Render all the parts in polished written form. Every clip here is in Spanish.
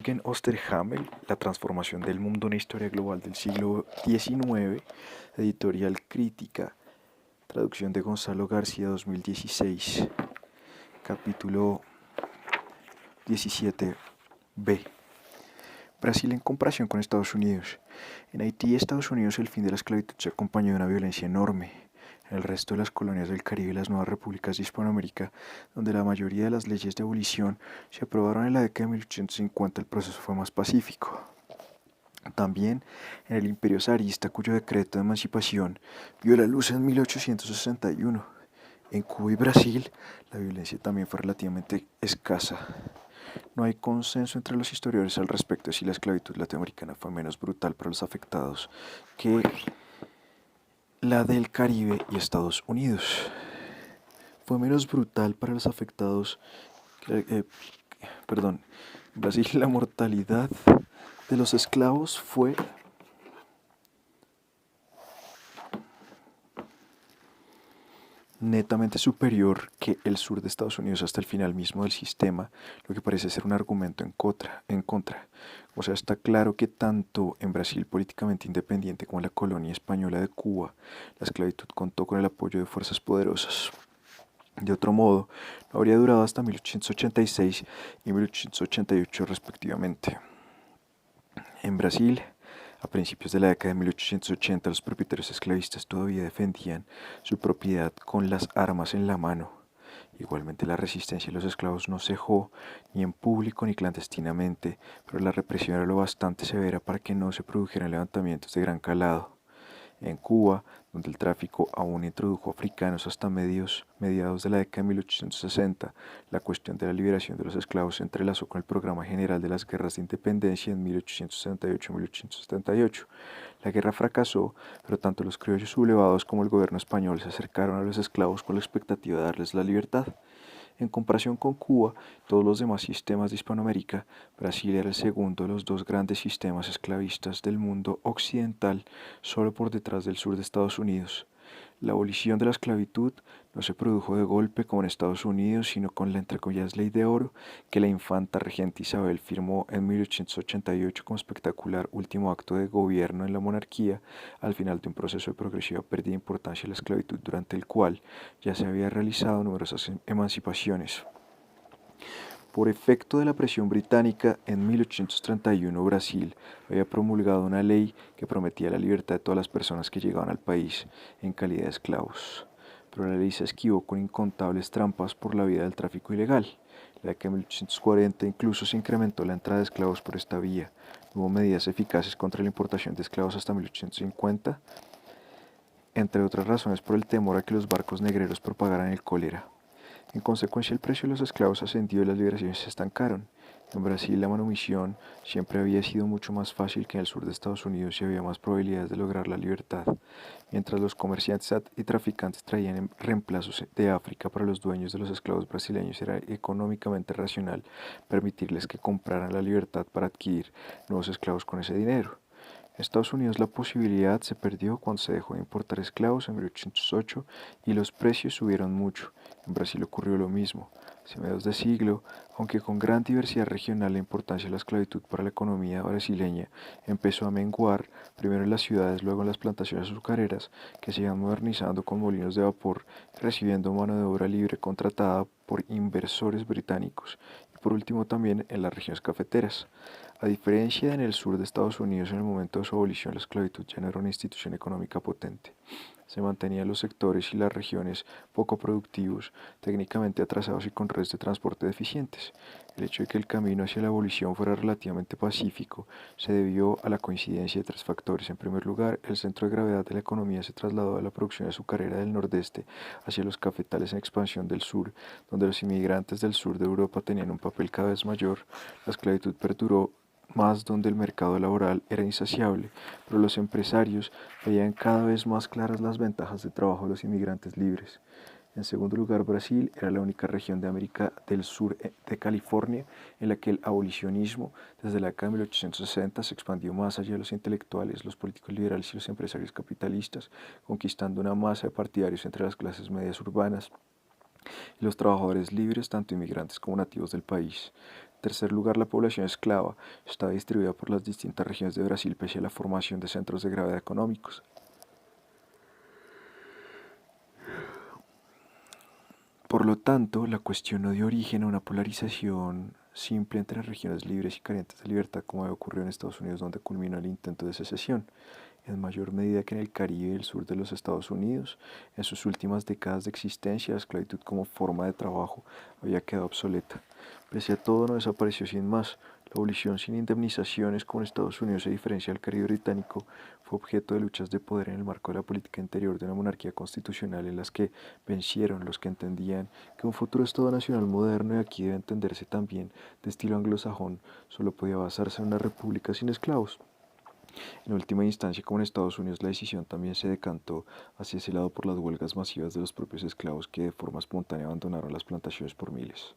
Jürgen Osterhammel, La transformación del mundo, una historia global del siglo XIX, editorial Crítica, traducción de Gonzalo García 2016, capítulo 17b. Brasil en comparación con Estados Unidos. En Haití y Estados Unidos el fin de la esclavitud se acompañó de una violencia enorme. En el resto de las colonias del Caribe y las nuevas repúblicas de Hispanoamérica, donde la mayoría de las leyes de abolición se aprobaron en la década de 1850, el proceso fue más pacífico. También en el Imperio zarista, cuyo decreto de emancipación vio la luz en 1861. En Cuba y Brasil, la violencia también fue relativamente escasa. No hay consenso entre los historiadores al respecto de si la esclavitud latinoamericana fue menos brutal para los afectados que la del Caribe y Estados Unidos. Fue menos brutal para los afectados que, en Brasil la mortalidad de los esclavos fue netamente superior que el sur de Estados Unidos hasta el final mismo del sistema, lo que parece ser un argumento en contra. O sea, está claro que tanto en Brasil políticamente independiente como en la colonia española de Cuba, la esclavitud contó con el apoyo de fuerzas poderosas. De otro modo, no habría durado hasta 1886 y 1888 respectivamente. En Brasil, a principios de la década de 1880, los propietarios esclavistas todavía defendían su propiedad con las armas en la mano. Igualmente la resistencia de los esclavos no cejó ni en público ni clandestinamente, pero la represión era lo bastante severa para que no se produjeran levantamientos de gran calado. En Cuba, donde el tráfico aún introdujo africanos hasta mediados de la década de 1860, la cuestión de la liberación de los esclavos se entrelazó con el programa general de las guerras de independencia en 1868-1878. La guerra fracasó, pero tanto los criollos sublevados como el gobierno español se acercaron a los esclavos con la expectativa de darles la libertad. En comparación con Cuba y todos los demás sistemas de Hispanoamérica, Brasil era el segundo de los dos grandes sistemas esclavistas del mundo occidental, solo por detrás del sur de Estados Unidos. La abolición de la esclavitud no se produjo de golpe como en Estados Unidos, sino con la entre comillas ley de oro que la infanta regente Isabel firmó en 1888 como espectacular último acto de gobierno en la monarquía, al final de un proceso de progresiva pérdida de importancia de la esclavitud durante el cual ya se había realizado numerosas emancipaciones. Por efecto de la presión británica, en 1831 Brasil había promulgado una ley que prometía la libertad de todas las personas que llegaban al país en calidad de esclavos. Pero la ley se esquivó con incontables trampas por la vía del tráfico ilegal. En la década de 1840 incluso se incrementó la entrada de esclavos por esta vía. No hubo medidas eficaces contra la importación de esclavos hasta 1850, entre otras razones por el temor a que los barcos negreros propagaran el cólera. En consecuencia, el precio de los esclavos ascendió y las liberaciones se estancaron. En Brasil, la manumisión siempre había sido mucho más fácil que en el sur de Estados Unidos y había más probabilidades de lograr la libertad. Mientras los comerciantes y traficantes traían reemplazos de África para los dueños de los esclavos brasileños, era económicamente racional permitirles que compraran la libertad para adquirir nuevos esclavos con ese dinero. En Estados Unidos la posibilidad se perdió cuando se dejó de importar esclavos en 1808 y los precios subieron mucho. En Brasil ocurrió lo mismo. Hacia mediados de siglo, aunque con gran diversidad regional, la importancia de la esclavitud para la economía brasileña empezó a menguar, primero en las ciudades, luego en las plantaciones azucareras, que se iban modernizando con molinos de vapor, recibiendo mano de obra libre contratada por inversores británicos, y por último también en las regiones cafeteras. A diferencia de en el sur de Estados Unidos, en el momento de su abolición, la esclavitud ya no era una institución económica potente. Se mantenían los sectores y las regiones poco productivos, técnicamente atrasados y con redes de transporte deficientes. El hecho de que el camino hacia la abolición fuera relativamente pacífico se debió a la coincidencia de tres factores. En primer lugar, el centro de gravedad de la economía se trasladó de la producción azucarera del nordeste hacia los cafetales en expansión del sur, donde los inmigrantes del sur de Europa tenían un papel cada vez mayor. La esclavitud perduró más donde el mercado laboral era insaciable, pero los empresarios veían cada vez más claras las ventajas de trabajo de los inmigrantes libres. En segundo lugar, Brasil era la única región de América del Sur de California en la que el abolicionismo, desde la década de 1860, se expandió más allá de los intelectuales, los políticos liberales y los empresarios capitalistas, conquistando una masa de partidarios entre las clases medias urbanas y los trabajadores libres, tanto inmigrantes como nativos del país. Tercer lugar, la población esclava estaba distribuida por las distintas regiones de Brasil pese a la formación de centros de gravedad económicos. Por lo tanto, la cuestión no dio origen a una polarización simple entre regiones libres y carentes de libertad como había ocurrido en Estados Unidos, donde culminó el intento de secesión. En mayor medida que en el Caribe y el sur de los Estados Unidos, en sus últimas décadas de existencia, la esclavitud como forma de trabajo había quedado obsoleta. Pese a todo, no desapareció sin más. La abolición sin indemnizaciones, como en Estados Unidos, a diferencia del Caribe británico, fue objeto de luchas de poder en el marco de la política interior de una monarquía constitucional en las que vencieron los que entendían que un futuro Estado nacional moderno, y aquí debe entenderse también de estilo anglosajón, solo podía basarse en una república sin esclavos. En última instancia, como en Estados Unidos, la decisión también se decantó hacia ese lado por las huelgas masivas de los propios esclavos que de forma espontánea abandonaron las plantaciones por miles.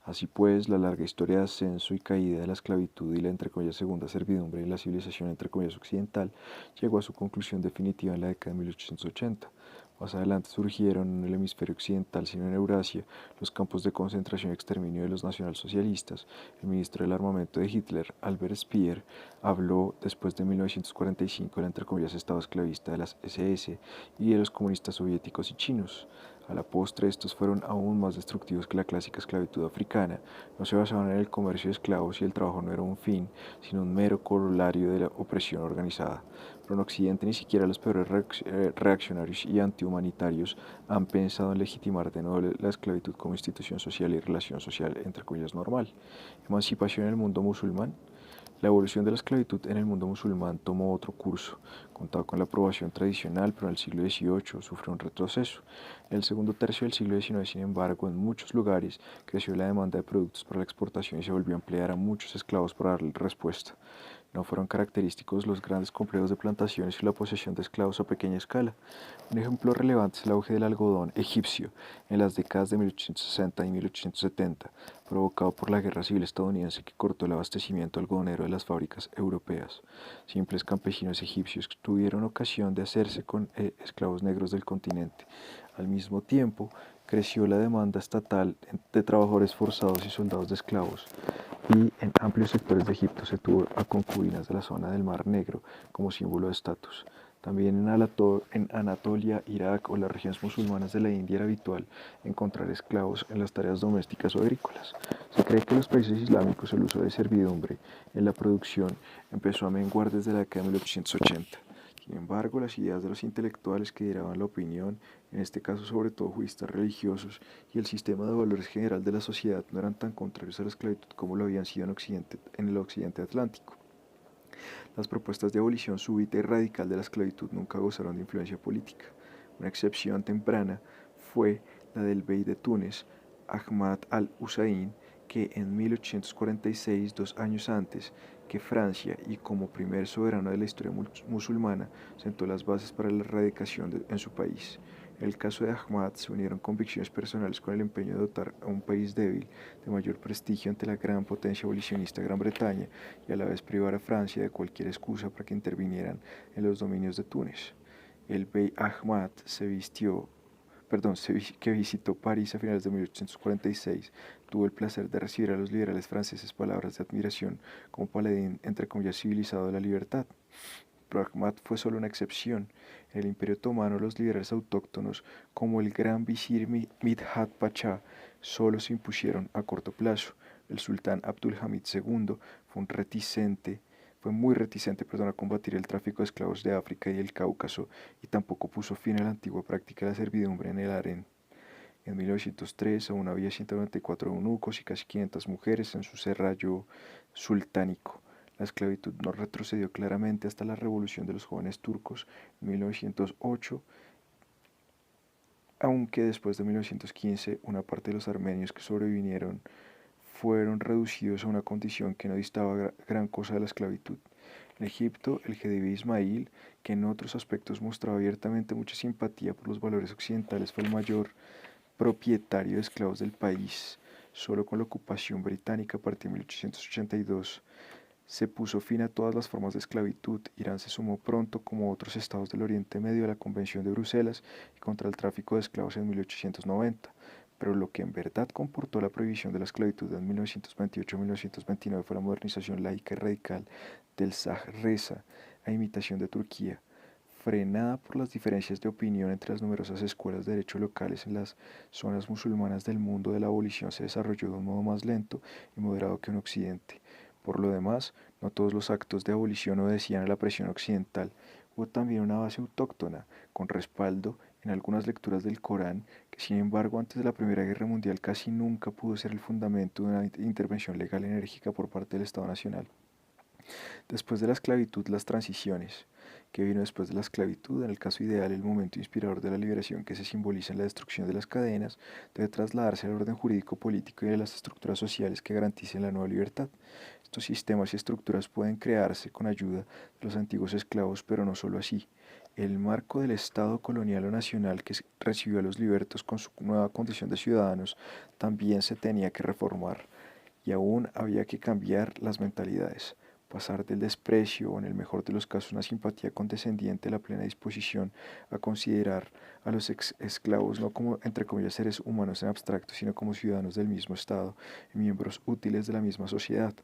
Así pues, la larga historia de ascenso y caída de la esclavitud y la entre comillas segunda servidumbre de la civilización entre comillas occidental llegó a su conclusión definitiva en la década de 1880. Más adelante surgieron en el hemisferio occidental, sino en Eurasia, los campos de concentración y exterminio de los nacionalsocialistas. El ministro del armamento de Hitler, Albert Speer, habló después de 1945 del entre comillas Estado esclavista de las SS y de los comunistas soviéticos y chinos. A la postre, estos fueron aún más destructivos que la clásica esclavitud africana. No se basaban en el comercio de esclavos y el trabajo no era un fin, sino un mero corolario de la opresión organizada. Pero en Occidente ni siquiera los peores reaccionarios y antihumanitarios han pensado en legitimar de nuevo la esclavitud como institución social y relación social, entre comillas, normal. Emancipación en el mundo musulmán. La evolución de la esclavitud en el mundo musulmán tomó otro curso. Contaba con la aprobación tradicional, pero en el siglo XVIII sufrió un retroceso. En el segundo tercio del siglo XIX, sin embargo, en muchos lugares creció la demanda de productos para la exportación y se volvió a emplear a muchos esclavos para darle respuesta. No fueron característicos los grandes complejos de plantaciones y la posesión de esclavos a pequeña escala. Un ejemplo relevante es el auge del algodón egipcio en las décadas de 1860 y 1870, provocado por la guerra civil estadounidense que cortó el abastecimiento algodonero de las fábricas europeas. Simples campesinos egipcios tuvieron ocasión de hacerse con esclavos negros del continente. Al mismo tiempo, creció la demanda estatal de trabajadores forzados y soldados de esclavos, y en amplios sectores de Egipto se tuvo a concubinas de la zona del Mar Negro como símbolo de estatus. También en Anatolia, Irak o las regiones musulmanas de la India era habitual encontrar esclavos en las tareas domésticas o agrícolas. Se cree que en los países islámicos el uso de servidumbre en la producción empezó a menguar desde la década de 1880. Sin embargo, las ideas de los intelectuales que lideraban la opinión, en este caso sobre todo juristas religiosos, y el sistema de valores general de la sociedad no eran tan contrarios a la esclavitud como lo habían sido en el occidente atlántico. Las propuestas de abolición súbita y radical de la esclavitud nunca gozaron de influencia política. Una excepción temprana fue la del bey de Túnez, Ahmad al-Hussein, que en 1846, 2 años antes que Francia y como primer soberano de la historia musulmana, sentó las bases para la erradicación en su país. En el caso de Ahmad se unieron convicciones personales con el empeño de dotar a un país débil de mayor prestigio ante la gran potencia abolicionista Gran Bretaña y a la vez privar a Francia de cualquier excusa para que intervinieran en los dominios de Túnez. El bey Ahmad que visitó París a finales de 1846, tuvo el placer de recibir a los liberales franceses palabras de admiración como paladín entre comillas civilizado de la libertad. Pero Ahmad fue solo una excepción. En el Imperio Otomano, los liberales autóctonos, como el gran visir Midhat Pasha, solo se impusieron a corto plazo. El sultán Abdulhamid II fue muy reticente a combatir el tráfico de esclavos de África y el Cáucaso, y tampoco puso fin a la antigua práctica de la servidumbre en el harén. En 1903 aún había 194 eunucos y casi 500 mujeres en su serrallo sultánico. La esclavitud no retrocedió claramente hasta la revolución de los jóvenes turcos en 1908, aunque después de 1915 una parte de los armenios que sobrevivieron fueron reducidos a una condición que no distaba gran cosa de la esclavitud. En Egipto, el Khedive Ismail, que en otros aspectos mostraba abiertamente mucha simpatía por los valores occidentales, fue el mayor propietario de esclavos del país. Solo con la ocupación británica a partir de 1882 se puso fin a todas las formas de esclavitud. Irán se sumó pronto, como otros estados del Oriente Medio, a la Convención de Bruselas y contra el tráfico de esclavos en 1890. pero lo que en verdad comportó la prohibición de la esclavitud en 1928-1929 fue la modernización laica y radical del Shah Reza, a imitación de Turquía. Frenada por las diferencias de opinión entre las numerosas escuelas de derecho locales en las zonas musulmanas del mundo, de la abolición se desarrolló de un modo más lento y moderado que en Occidente. Por lo demás, no todos los actos de abolición obedecían a la presión occidental. Hubo también una base autóctona, con respaldo en algunas lecturas del Corán, que sin embargo antes de la Primera Guerra Mundial casi nunca pudo ser el fundamento de una intervención legal enérgica por parte del Estado Nacional. Después de la esclavitud, las transiciones. ¿Qué vino después de la esclavitud? En el caso ideal, el momento inspirador de la liberación que se simboliza en la destrucción de las cadenas debe trasladarse al orden jurídico político y a las estructuras sociales que garanticen la nueva libertad. Estos sistemas y estructuras pueden crearse con ayuda de los antiguos esclavos, pero no solo así. El marco del Estado colonial o nacional que recibió a los libertos con su nueva condición de ciudadanos también se tenía que reformar y aún había que cambiar las mentalidades, pasar del desprecio o en el mejor de los casos una simpatía condescendiente a la plena disposición a considerar a los esclavos no como entre comillas seres humanos en abstracto, sino como ciudadanos del mismo Estado y miembros útiles de la misma sociedad.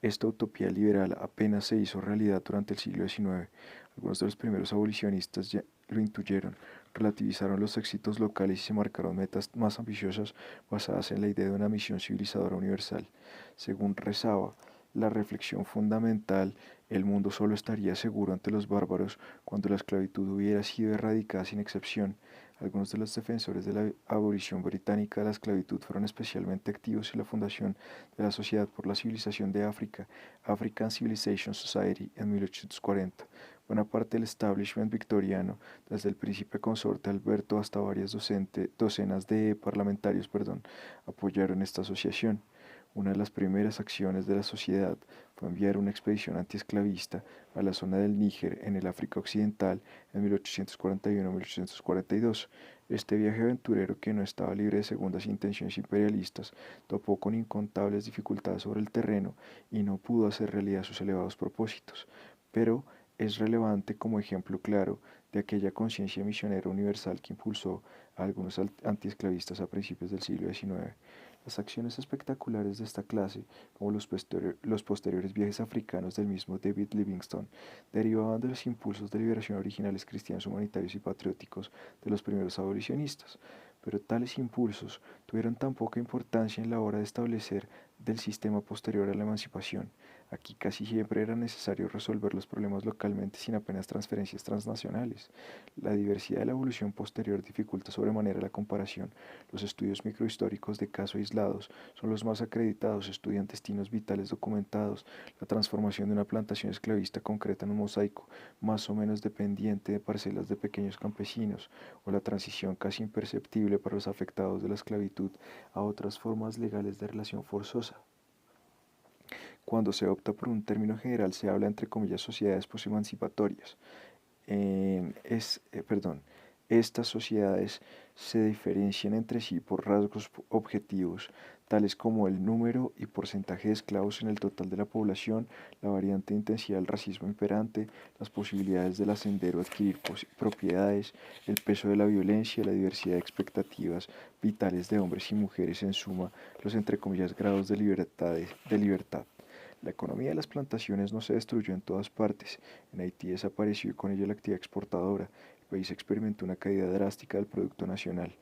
Esta utopía liberal apenas se hizo realidad durante el siglo XIX. Algunos de los primeros abolicionistas ya lo intuyeron, relativizaron los éxitos locales y se marcaron metas más ambiciosas basadas en la idea de una misión civilizadora universal. Según rezaba, la reflexión fundamental, el mundo solo estaría seguro ante los bárbaros cuando la esclavitud hubiera sido erradicada sin excepción. Algunos de los defensores de la abolición británica de la esclavitud fueron especialmente activos en la fundación de la Sociedad por la Civilización de África, African Civilization Society, en 1840. Buena parte del establishment victoriano, desde el príncipe consorte Alberto hasta varias docenas de parlamentarios, apoyaron esta asociación. Una de las primeras acciones de la sociedad fue enviar una expedición antiesclavista a la zona del Níger en el África Occidental en 1841-1842. Este viaje aventurero, que no estaba libre de segundas intenciones imperialistas, topó con incontables dificultades sobre el terreno y no pudo hacer realidad sus elevados propósitos, pero es relevante como ejemplo claro de aquella conciencia misionera universal que impulsó a algunos antiesclavistas a principios del siglo XIX. Las acciones espectaculares de esta clase, como los posteriores viajes africanos del mismo David Livingstone, derivaban de los impulsos de liberación originales cristianos, humanitarios y patrióticos de los primeros abolicionistas, pero tales impulsos tuvieron tan poca importancia en la hora de establecer del sistema posterior a la emancipación. Aquí casi siempre era necesario resolver los problemas localmente sin apenas transferencias transnacionales. La diversidad de la evolución posterior dificulta sobremanera la comparación. Los estudios microhistóricos de casos aislados son los más acreditados, estudian destinos vitales documentados, la transformación de una plantación esclavista concreta en un mosaico más o menos dependiente de parcelas de pequeños campesinos, o la transición casi imperceptible para los afectados de la esclavitud a otras formas legales de relación forzosa. Cuando se opta por un término general se habla entre comillas sociedades posemancipatorias. Estas sociedades se diferencian entre sí por rasgos objetivos, tales como el número y porcentaje de esclavos en el total de la población, la variante intensidad del racismo imperante, las posibilidades del ascender o adquirir propiedades, el peso de la violencia, la diversidad de expectativas vitales de hombres y mujeres, en suma, los entre comillas grados de libertad. La economía de las plantaciones no se destruyó en todas partes. En Haití desapareció y con ello la actividad exportadora. El país experimentó una caída drástica del Producto Nacional.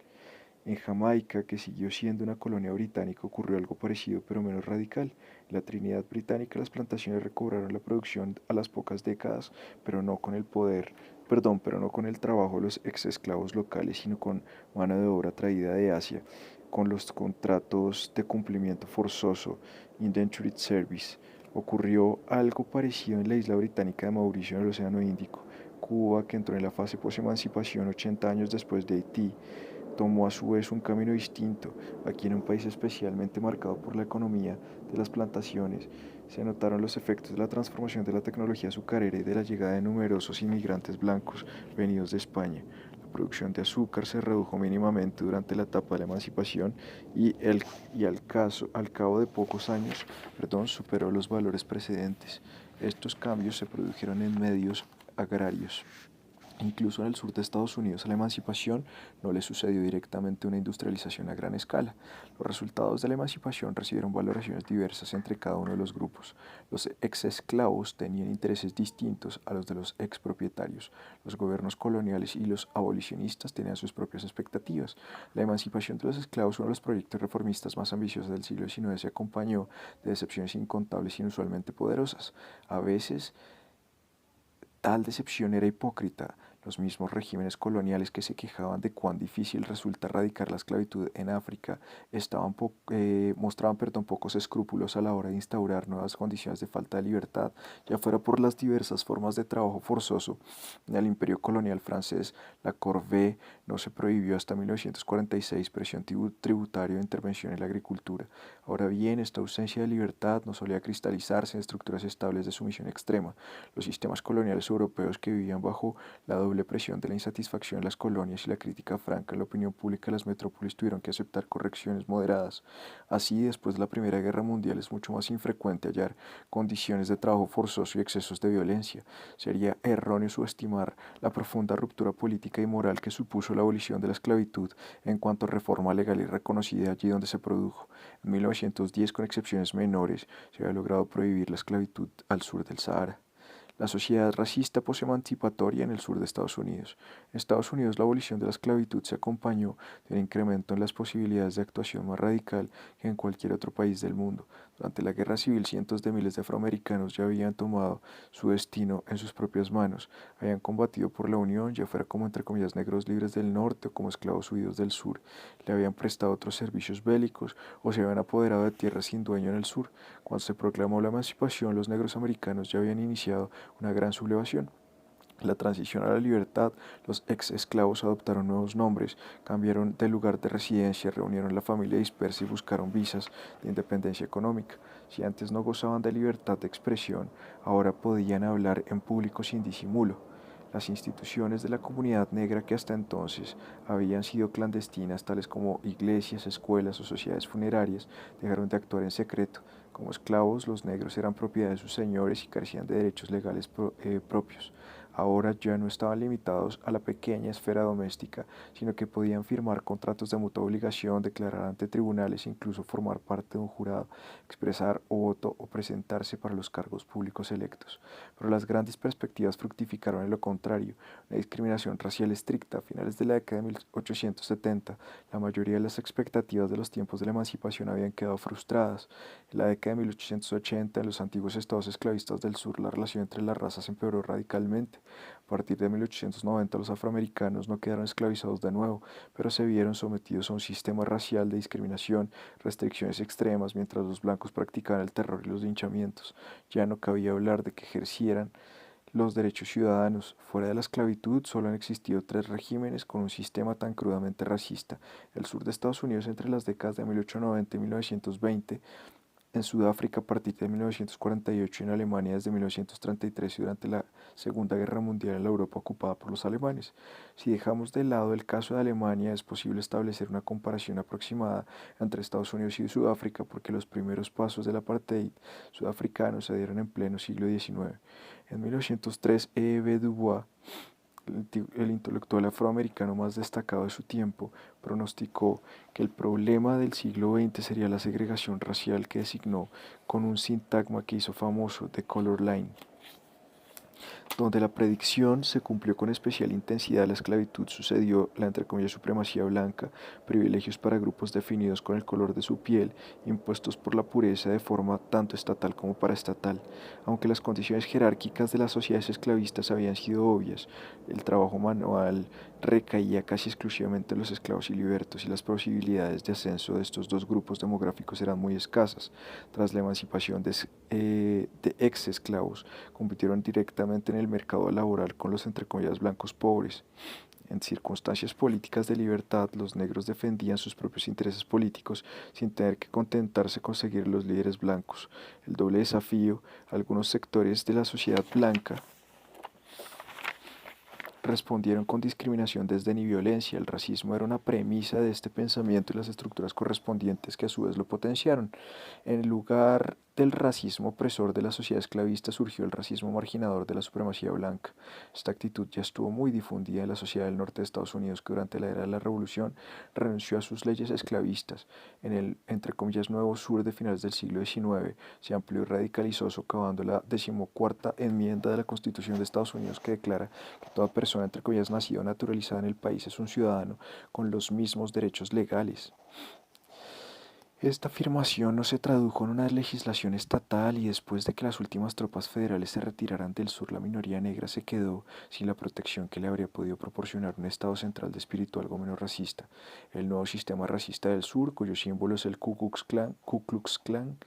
En Jamaica, que siguió siendo una colonia británica, ocurrió algo parecido pero menos radical. En la Trinidad Británica las plantaciones recobraron la producción a las pocas décadas, pero no con el trabajo de los ex esclavos locales, sino con mano de obra traída de Asia, con los contratos de cumplimiento forzoso, indentured service. Ocurrió algo parecido en la isla británica de Mauricio en el Océano Índico. Cuba, que entró en la fase post-emancipación 80 años después de Haití, tomó a su vez un camino distinto. Aquí, en un país especialmente marcado por la economía de las plantaciones, se notaron los efectos de la transformación de la tecnología azucarera y de la llegada de numerosos inmigrantes blancos venidos de España. La producción de azúcar se redujo mínimamente durante la etapa de la emancipación al cabo de pocos años, superó los valores precedentes. Estos cambios se produjeron en medios agrarios Incluso en el sur de Estados Unidos a la emancipación no le sucedió directamente una industrialización a gran escala. Los resultados de la emancipación recibieron valoraciones diversas entre cada uno de los grupos. Los ex-esclavos tenían intereses distintos a los de los expropietarios. Los gobiernos coloniales y los abolicionistas tenían sus propias expectativas. La emancipación de los esclavos, uno de los proyectos reformistas más ambiciosos del siglo XIX, se acompañó de decepciones incontables e inusualmente poderosas. A veces, tal decepción era hipócrita. Los mismos regímenes coloniales que se quejaban de cuán difícil resulta erradicar la esclavitud en África mostraban pocos escrúpulos a la hora de instaurar nuevas condiciones de falta de libertad, ya fuera por las diversas formas de trabajo forzoso. En el imperio colonial francés, la corvée no se prohibió hasta 1946, presión tributaria o intervención en la agricultura. Ahora bien, esta ausencia de libertad no solía cristalizarse en estructuras estables de sumisión extrema. Los sistemas coloniales europeos que vivían bajo la doble presión de la insatisfacción en las colonias y la crítica franca en la opinión pública de las metrópolis tuvieron que aceptar correcciones moderadas. Así, después de la Primera Guerra Mundial es mucho más infrecuente hallar condiciones de trabajo forzoso y excesos de violencia. Sería erróneo subestimar la profunda ruptura política y moral que supuso la abolición de la esclavitud en cuanto a reforma legal y reconocida allí donde se produjo. En 1910, con excepciones menores, se había logrado prohibir la esclavitud al sur del Sahara. La sociedad racista posemancipatoria en el sur de Estados Unidos. En Estados Unidos, la abolición de la esclavitud se acompañó de un incremento en las posibilidades de actuación más radical que en cualquier otro país del mundo. Durante la Guerra Civil, cientos de miles de afroamericanos ya habían tomado su destino en sus propias manos, habían combatido por la Unión, ya fuera como entre comillas negros libres del norte o como esclavos huidos del sur, le habían prestado otros servicios bélicos o se habían apoderado de tierras sin dueño en el sur. Cuando se proclamó la emancipación, los negros americanos ya habían iniciado una gran sublevación. La transición a la libertad, los ex esclavos adoptaron nuevos nombres, cambiaron de lugar de residencia, reunieron la familia dispersa y buscaron visas de independencia económica. Si antes no gozaban de libertad de expresión, ahora podían hablar en público sin disimulo. Las instituciones de la comunidad negra que hasta entonces habían sido clandestinas, tales como iglesias, escuelas o sociedades funerarias, dejaron de actuar en secreto. Como esclavos, los negros eran propiedad de sus señores y carecían de derechos legales propios. Ahora ya no estaban limitados a la pequeña esfera doméstica, sino que podían firmar contratos de mutua obligación, declarar ante tribunales, incluso formar parte de un jurado, expresar voto o presentarse para los cargos públicos electos. Pero las grandes perspectivas fructificaron en lo contrario, una discriminación racial estricta. A finales de la década de 1870, la mayoría de las expectativas de los tiempos de la emancipación habían quedado frustradas. En la década de 1880, en los antiguos estados esclavistas del sur, la relación entre las razas empeoró radicalmente. A partir de 1890, los afroamericanos no quedaron esclavizados de nuevo, pero se vieron sometidos a un sistema racial de discriminación, restricciones extremas, mientras los blancos practicaban el terror y los linchamientos. Ya no cabía hablar de que ejercieran los derechos ciudadanos. Fuera de la esclavitud, solo han existido tres regímenes con un sistema tan crudamente racista. El sur de Estados Unidos entre las décadas de 1890 y 1920, en Sudáfrica a partir de 1948 y en Alemania desde 1933 y durante la Segunda Guerra Mundial en la Europa ocupada por los alemanes. Si dejamos de lado el caso de Alemania, es posible establecer una comparación aproximada entre Estados Unidos y Sudáfrica porque los primeros pasos del apartheid sudafricano se dieron en pleno siglo XIX. En 1903, E.B. Du Bois, el intelectual afroamericano más destacado de su tiempo, pronosticó que el problema del siglo XX sería la segregación racial que designó con un sintagma que hizo famoso, The Color Line, donde la predicción se cumplió con especial intensidad. La esclavitud sucedió la entre comillas supremacía blanca, privilegios para grupos definidos con el color de su piel, impuestos por la pureza de forma tanto estatal como paraestatal. Aunque las condiciones jerárquicas de las sociedades esclavistas habían sido obvias, el trabajo manual recaía casi exclusivamente en los esclavos y libertos y las posibilidades de ascenso de estos dos grupos demográficos eran muy escasas. Tras la emancipación de ex esclavos, compitieron directamente en el mercado laboral con los entre comillas blancos pobres. En circunstancias políticas de libertad, los negros defendían sus propios intereses políticos sin tener que contentarse con seguir los líderes blancos. El doble desafío, algunos sectores de la sociedad blanca respondieron con discriminación, desdén y violencia. El racismo era una premisa de este pensamiento y las estructuras correspondientes que a su vez lo potenciaron. En lugar del racismo opresor de la sociedad esclavista surgió el racismo marginador de la supremacía blanca. Esta actitud ya estuvo muy difundida en la sociedad del norte de Estados Unidos, que durante la era de la Revolución renunció a sus leyes esclavistas. En el, entre comillas, nuevo sur de finales del siglo XIX se amplió y radicalizó, socavando la 14ª enmienda de la Constitución de Estados Unidos, que declara que toda persona, entre comillas, nacida o naturalizada en el país es un ciudadano con los mismos derechos legales. Esta afirmación no se tradujo en una legislación estatal, y después de que las últimas tropas federales se retiraran del sur, la minoría negra se quedó sin la protección que le habría podido proporcionar un Estado central de espíritu algo menos racista. El nuevo sistema racista del sur, cuyo símbolo es el Ku Klux Klan,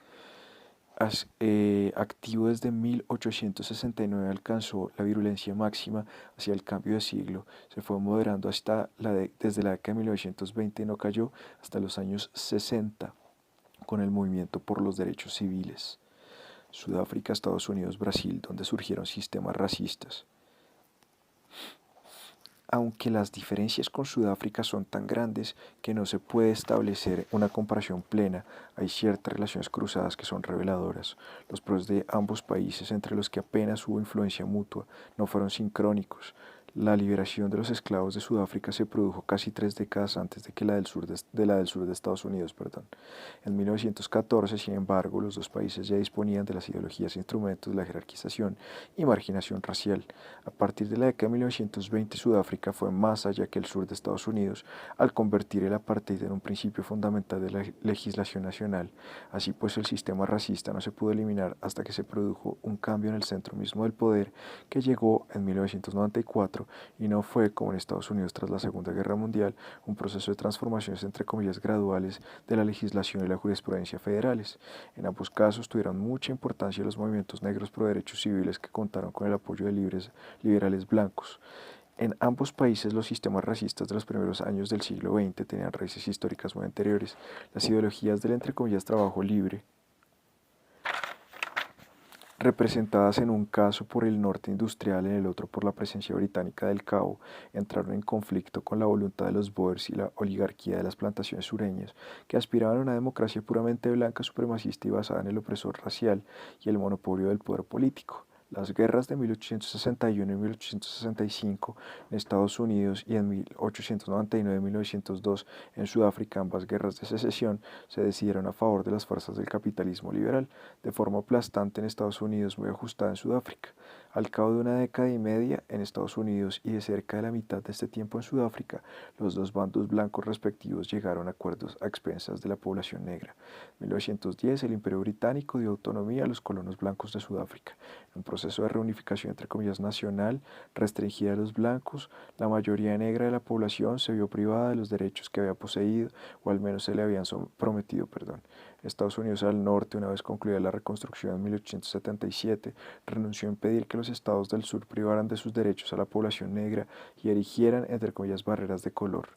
activo desde 1869, alcanzó la virulencia máxima hacia el cambio de siglo. Se fue moderando desde la década de 1920 y no cayó hasta los años 60 con el movimiento por los derechos civiles. Sudáfrica, Estados Unidos, Brasil, donde surgieron sistemas racistas. Aunque las diferencias con Sudáfrica son tan grandes que no se puede establecer una comparación plena, hay ciertas relaciones cruzadas que son reveladoras. Los pros de ambos países, entre los que apenas hubo influencia mutua, no fueron sincrónicos. La liberación de los esclavos de Sudáfrica se produjo casi 3 décadas antes de que la del sur de Estados Unidos. En 1914, sin embargo, los dos países ya disponían de las ideologías e instrumentos de la jerarquización y marginación racial. A partir de la década de 1920, Sudáfrica fue más allá que el sur de Estados Unidos al convertir el apartheid en un principio fundamental de la legislación nacional. Así pues, el sistema racista no se pudo eliminar hasta que se produjo un cambio en el centro mismo del poder, que llegó en 1994, y no fue, como en Estados Unidos tras la Segunda Guerra Mundial, un proceso de transformaciones entre comillas graduales de la legislación y la jurisprudencia federales. En ambos casos tuvieron mucha importancia los movimientos negros pro derechos civiles, que contaron con el apoyo de liberales blancos. En ambos países, los sistemas racistas de los primeros años del siglo XX tenían raíces históricas muy anteriores. Las ideologías del, entre comillas, trabajo libre, representadas en un caso por el norte industrial, en el otro por la presencia británica del Cabo, entraron en conflicto con la voluntad de los Boers y la oligarquía de las plantaciones sureñas, que aspiraban a una democracia puramente blanca, supremacista y basada en el opresor racial y el monopolio del poder político. Las guerras de 1861 y 1865 en Estados Unidos y en 1899 y 1902 en Sudáfrica, ambas guerras de secesión, se decidieron a favor de las fuerzas del capitalismo liberal, de forma aplastante en Estados Unidos, muy ajustada en Sudáfrica. Al cabo de una década y media en Estados Unidos y de cerca de la mitad de este tiempo en Sudáfrica, los dos bandos blancos respectivos llegaron a acuerdos a expensas de la población negra. En 1910, el Imperio Británico dio autonomía a los colonos blancos de Sudáfrica. En un proceso de reunificación, entre comillas, nacional, restringida a los blancos, la mayoría negra de la población se vio privada de los derechos que había poseído, o al menos se le habían prometido. Estados Unidos al norte, una vez concluida la reconstrucción en 1877, renunció a impedir que los estados del sur privaran de sus derechos a la población negra y erigieran, entre comillas, barreras de color.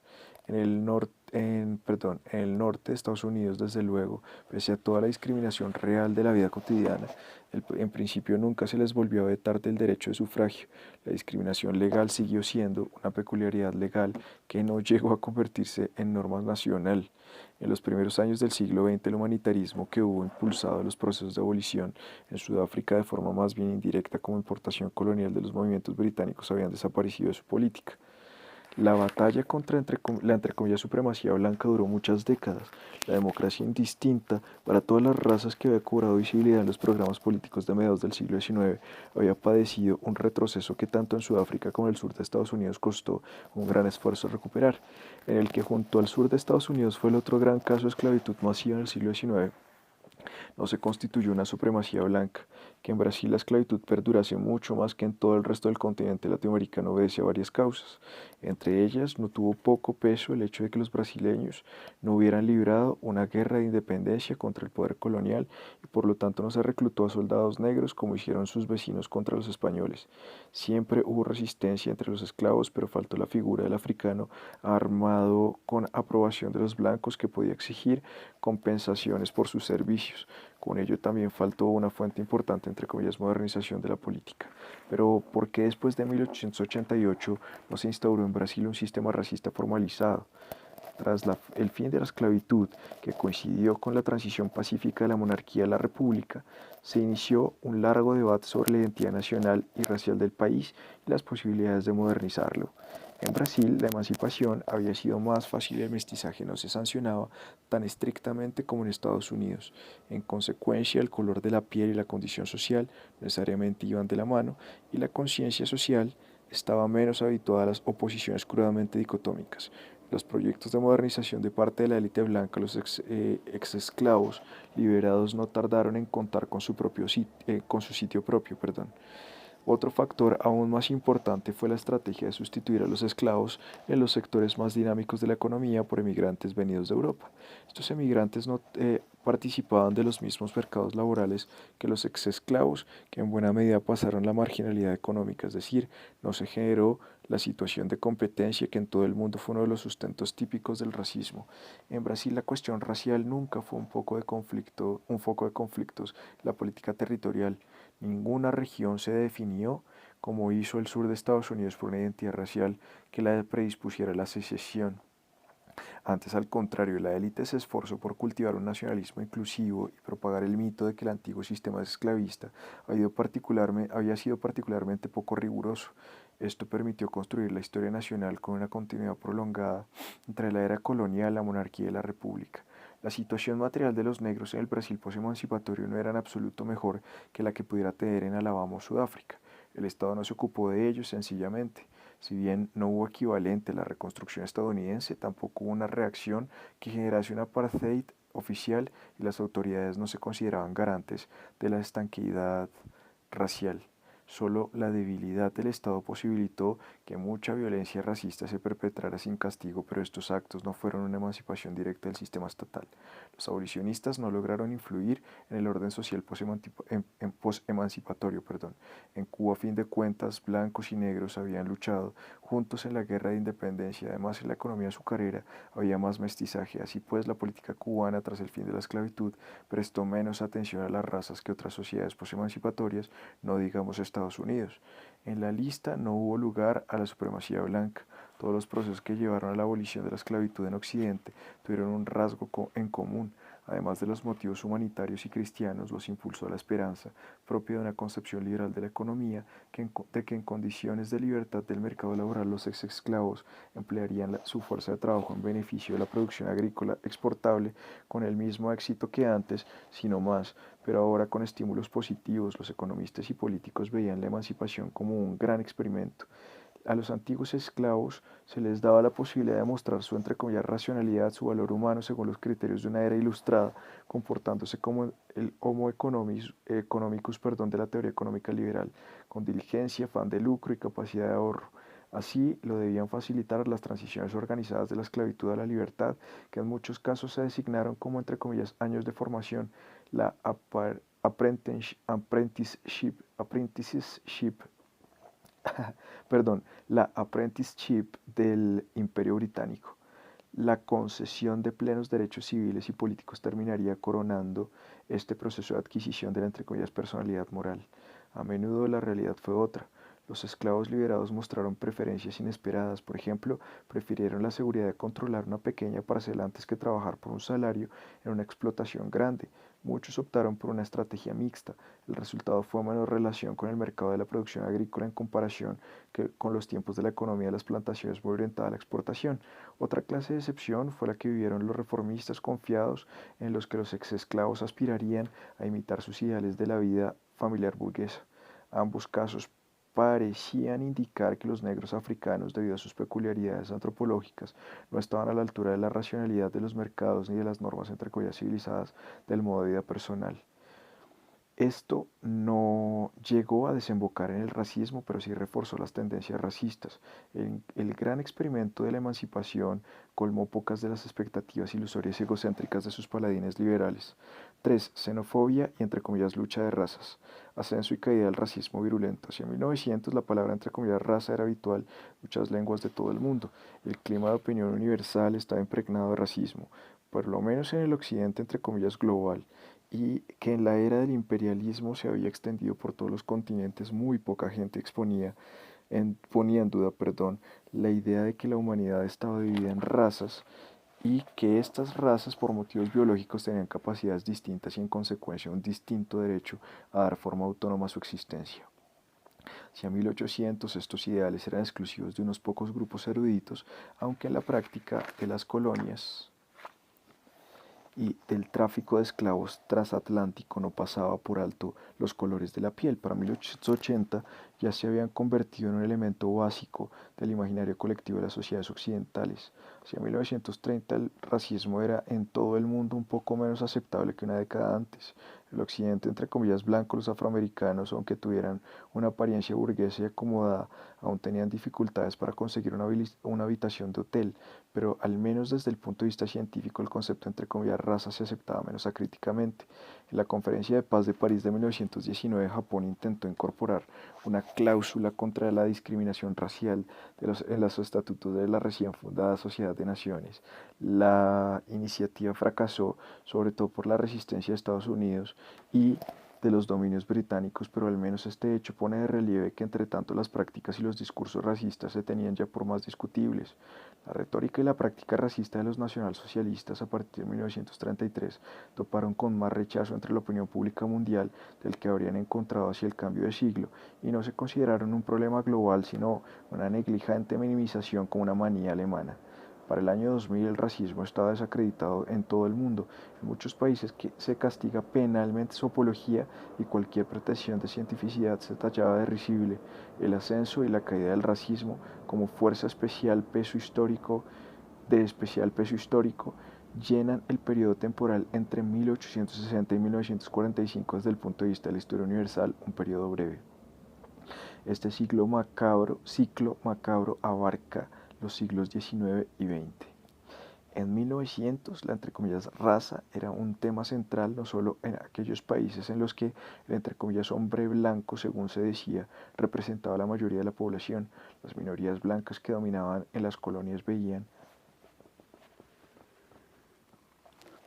En el norte de Estados Unidos, desde luego, pese a toda la discriminación real de la vida cotidiana, en principio nunca se les volvió a vetar del derecho de sufragio. La discriminación legal siguió siendo una peculiaridad legal que no llegó a convertirse en norma nacional. En los primeros años del siglo XX, el humanitarismo, que hubo impulsado los procesos de abolición en Sudáfrica de forma más bien indirecta como importación colonial de los movimientos británicos, habían desaparecido de su política. La batalla contra la, entre comillas, supremacía blanca duró muchas décadas. La democracia indistinta para todas las razas, que había cobrado visibilidad en los programas políticos de mediados del siglo XIX, había padecido un retroceso que tanto en Sudáfrica como en el sur de Estados Unidos costó un gran esfuerzo recuperar. En el que junto al sur de Estados Unidos fue el otro gran caso de esclavitud masiva en el siglo XIX, no se constituyó una supremacía blanca. Que en Brasil la esclavitud perdurase mucho más que en todo el resto del continente latinoamericano obedece a varias causas. Entre ellas, no tuvo poco peso el hecho de que los brasileños no hubieran librado una guerra de independencia contra el poder colonial, y por lo tanto no se reclutó a soldados negros como hicieron sus vecinos contra los españoles. Siempre hubo resistencia entre los esclavos, pero faltó la figura del africano armado con aprobación de los blancos, que podía exigir compensaciones por sus servicios. Con ello también faltó una fuente importante, entre comillas, modernización de la política. Pero, ¿por qué después de 1888 no se instauró en Brasil un sistema racista formalizado? Tras el fin de la esclavitud, que coincidió con la transición pacífica de la monarquía a la república, se inició un largo debate sobre la identidad nacional y racial del país y las posibilidades de modernizarlo. En Brasil, la emancipación había sido más fácil y el mestizaje no se sancionaba tan estrictamente como en Estados Unidos. En consecuencia, el color de la piel y la condición social necesariamente iban de la mano y la conciencia social estaba menos habituada a las oposiciones crudamente dicotómicas. Los proyectos de modernización de parte de la élite blanca, los ex esclavos liberados no tardaron en contar con con su sitio propio. Otro factor aún más importante fue la estrategia de sustituir a los esclavos en los sectores más dinámicos de la economía por emigrantes venidos de Europa. Estos emigrantes no participaban de los mismos mercados laborales que los ex-esclavos, que en buena medida pasaron la marginalidad económica, es decir, no se generó la situación de competencia que en todo el mundo fue uno de los sustentos típicos del racismo. En Brasil la cuestión racial nunca fue un foco de conflictos, la política territorial. Ninguna región se definió, como hizo el sur de Estados Unidos, por una identidad racial que la predispusiera a la secesión. Antes, al contrario, la élite se esforzó por cultivar un nacionalismo inclusivo y propagar el mito de que el antiguo sistema esclavista había sido particularmente poco riguroso. Esto permitió construir la historia nacional con una continuidad prolongada entre la era colonial, la monarquía y la república. La situación material de los negros en el Brasil posemancipatorio no era en absoluto mejor que la que pudiera tener en Alabama o Sudáfrica. El Estado no se ocupó de ellos sencillamente. Si bien no hubo equivalente a la reconstrucción estadounidense, tampoco hubo una reacción que generase un apartheid oficial y las autoridades no se consideraban garantes de la estanqueidad racial. Solo la debilidad del Estado posibilitó que mucha violencia racista se perpetrara sin castigo, pero estos actos no fueron una emancipación directa del sistema estatal. Los abolicionistas no lograron influir en el orden social posemancipatorio. En Cuba, a fin de cuentas, blancos y negros habían luchado juntos en la guerra de independencia. Además, en la economía azucarera había más mestizaje. Así pues, la política cubana, tras el fin de la esclavitud, prestó menos atención a las razas que otras sociedades posemancipatorias, no digamos Estados Unidos. En la lista no hubo lugar a la supremacía blanca. Todos los procesos que llevaron a la abolición de la esclavitud en Occidente tuvieron un rasgo en común. Además de los motivos humanitarios y cristianos, los impulsó a la esperanza, propia de una concepción liberal de la economía, de que en condiciones de libertad del mercado laboral los ex-esclavos emplearían su fuerza de trabajo en beneficio de la producción agrícola exportable con el mismo éxito que antes, sino más, pero ahora con estímulos positivos. Los economistas y políticos veían la emancipación como un gran experimento. A los antiguos esclavos se les daba la posibilidad de mostrar su entre comillas racionalidad, su valor humano según los criterios de una era ilustrada, comportándose como el homo economicus de la teoría económica liberal, con diligencia, afán de lucro y capacidad de ahorro. Así lo debían facilitar las transiciones organizadas de la esclavitud a la libertad, que en muchos casos se designaron como entre comillas años de formación, la apprenticeship la apprenticeship del Imperio Británico. La concesión de plenos derechos civiles y políticos terminaría coronando este proceso de adquisición de la entre comillas personalidad moral. A menudo la realidad fue otra. Los esclavos liberados mostraron preferencias inesperadas. Por ejemplo, prefirieron la seguridad de controlar una pequeña parcela antes que trabajar por un salario en una explotación grande. Muchos optaron por una estrategia mixta. El resultado fue menor relación con el mercado de la producción agrícola en comparación con los tiempos de la economía de las plantaciones muy orientada a la exportación. Otra clase de excepción fue la que vivieron los reformistas confiados en los que los ex-esclavos aspirarían a imitar sus ideales de la vida familiar burguesa. Ambos casos parecían indicar que los negros africanos, debido a sus peculiaridades antropológicas, no estaban a la altura de la racionalidad de los mercados ni de las normas entre comillas civilizadas del modo de vida personal. Esto no llegó a desembocar en el racismo, pero sí reforzó las tendencias racistas. El gran experimento de la emancipación colmó pocas de las expectativas ilusorias y egocéntricas de sus paladines liberales. 3. Xenofobia y entre comillas lucha de razas. Ascenso y caída del racismo virulento. Hacia 1900 la palabra entre comillas raza era habitual en muchas lenguas de todo el mundo. El clima de opinión universal estaba impregnado de racismo, por lo menos en el occidente entre comillas global, y que en la era del imperialismo se había extendido por todos los continentes. Muy poca gente ponía en duda, la idea de que la humanidad estaba dividida en razas y que estas razas por motivos biológicos tenían capacidades distintas y en consecuencia un distinto derecho a dar forma autónoma a su existencia. Hacia 1800 estos ideales eran exclusivos de unos pocos grupos eruditos, aunque en la práctica de las colonias y del tráfico de esclavos transatlántico no pasaba por alto los colores de la piel. Para 1880 ya se habían convertido en un elemento básico del imaginario colectivo de las sociedades occidentales. Hacia 1930 el racismo era en todo el mundo un poco menos aceptable que una década antes. El occidente, entre comillas, blanco, los afroamericanos, aunque tuvieran una apariencia burguesa y acomodada, aún tenían dificultades para conseguir una habitación de hotel, pero al menos desde el punto de vista científico el concepto entre comillas raza se aceptaba menos acríticamente. En la Conferencia de Paz de París de 1919, Japón intentó incorporar una cláusula contra la discriminación racial en los estatutos de la recién fundada Sociedad de Naciones. La iniciativa fracasó, sobre todo por la resistencia de Estados Unidos y de los dominios británicos, pero al menos este hecho pone de relieve que entre tanto las prácticas y los discursos racistas se tenían ya por más discutibles. La retórica y la práctica racista de los nacionalsocialistas a partir de 1933 toparon con más rechazo entre la opinión pública mundial del que habrían encontrado hacia el cambio de siglo, y no se consideraron un problema global sino una negligente minimización como una manía alemana. Para el año 2000 el racismo estaba desacreditado en todo el mundo. En muchos países que se castiga penalmente su apología y cualquier pretensión de cientificidad se tachaba de risible. El ascenso y la caída del racismo como fuerza de especial peso histórico llenan el periodo temporal entre 1860 y 1945 desde el punto de vista de la historia universal, un periodo breve. Este ciclo macabro abarca los siglos XIX y XX. En 1900, la entre comillas raza era un tema central no solo en aquellos países en los que el entre comillas hombre blanco, según se decía, representaba la mayoría de la población. Las minorías blancas que dominaban en las colonias veían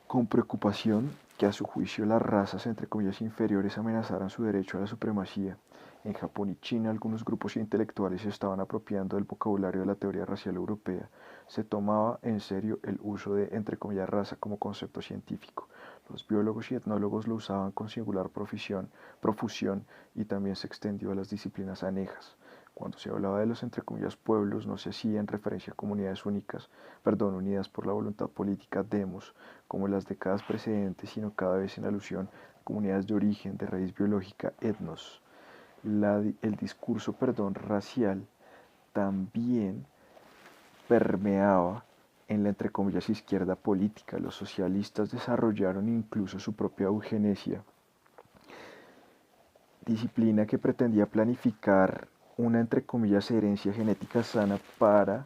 con preocupación que a su juicio las razas entre comillas inferiores amenazaran su derecho a la supremacía. En Japón y China algunos grupos intelectuales se estaban apropiando del vocabulario de la teoría racial europea. Se tomaba en serio el uso de entre comillas raza como concepto científico. Los biólogos y etnólogos lo usaban con singular profusión y también se extendió a las disciplinas anejas. Cuando se hablaba de los entre comillas pueblos no se hacía en referencia a comunidades unidas por la voluntad política demos, como en las décadas precedentes, sino cada vez en alusión a comunidades de origen, de raíz biológica, etnos. El discurso racial también permeaba en la entre comillas izquierda política. Los socialistas desarrollaron incluso su propia eugenesia, disciplina que pretendía planificar una entre comillas herencia genética sana para,